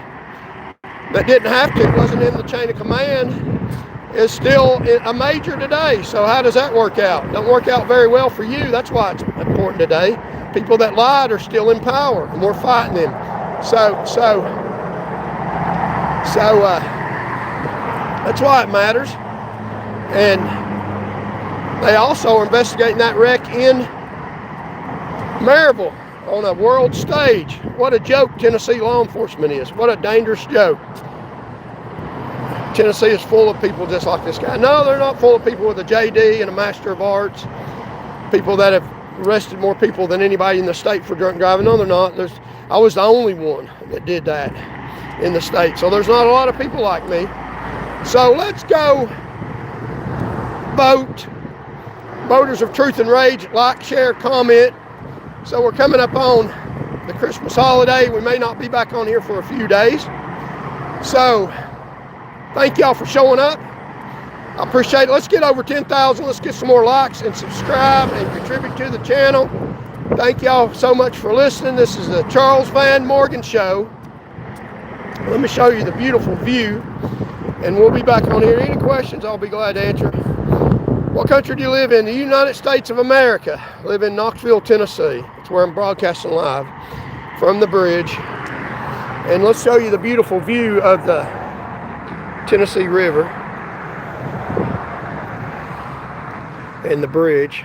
that didn't have to, wasn't in the chain of command, is still a major today. So how does that work out? Don't work out very well for you. That's why it's important today. People that lied are still in power, and we're fighting them. So that's why it matters. And they also are investigating that wreck in Maryville on a world stage. What a joke Tennessee law enforcement is. What a dangerous joke. Tennessee is full of people just like this guy. No, they're not full of people with a JD and a Master of Arts. People that have arrested more people than anybody in the state for drunk driving. No, they're not. I was the only one that did that in the state. So there's not a lot of people like me. So let's go vote. Voters of Truth and Rage, like, share, comment. So we're coming up on the Christmas holiday. We may not be back on here for a few days. So thank y'all for showing up. I appreciate it. Let's get over 10,000. Let's get some more likes and subscribe and contribute to the channel. Thank y'all so much for listening. This is the Charles Van Morgan Show. Let me show you the beautiful view, and we'll be back on here. Any questions, I'll be glad to answer. What country do you live in? The United States of America. I live in Knoxville, Tennessee. It's where I'm broadcasting live from the bridge. And let's show you the beautiful view of the Tennessee River and the bridge.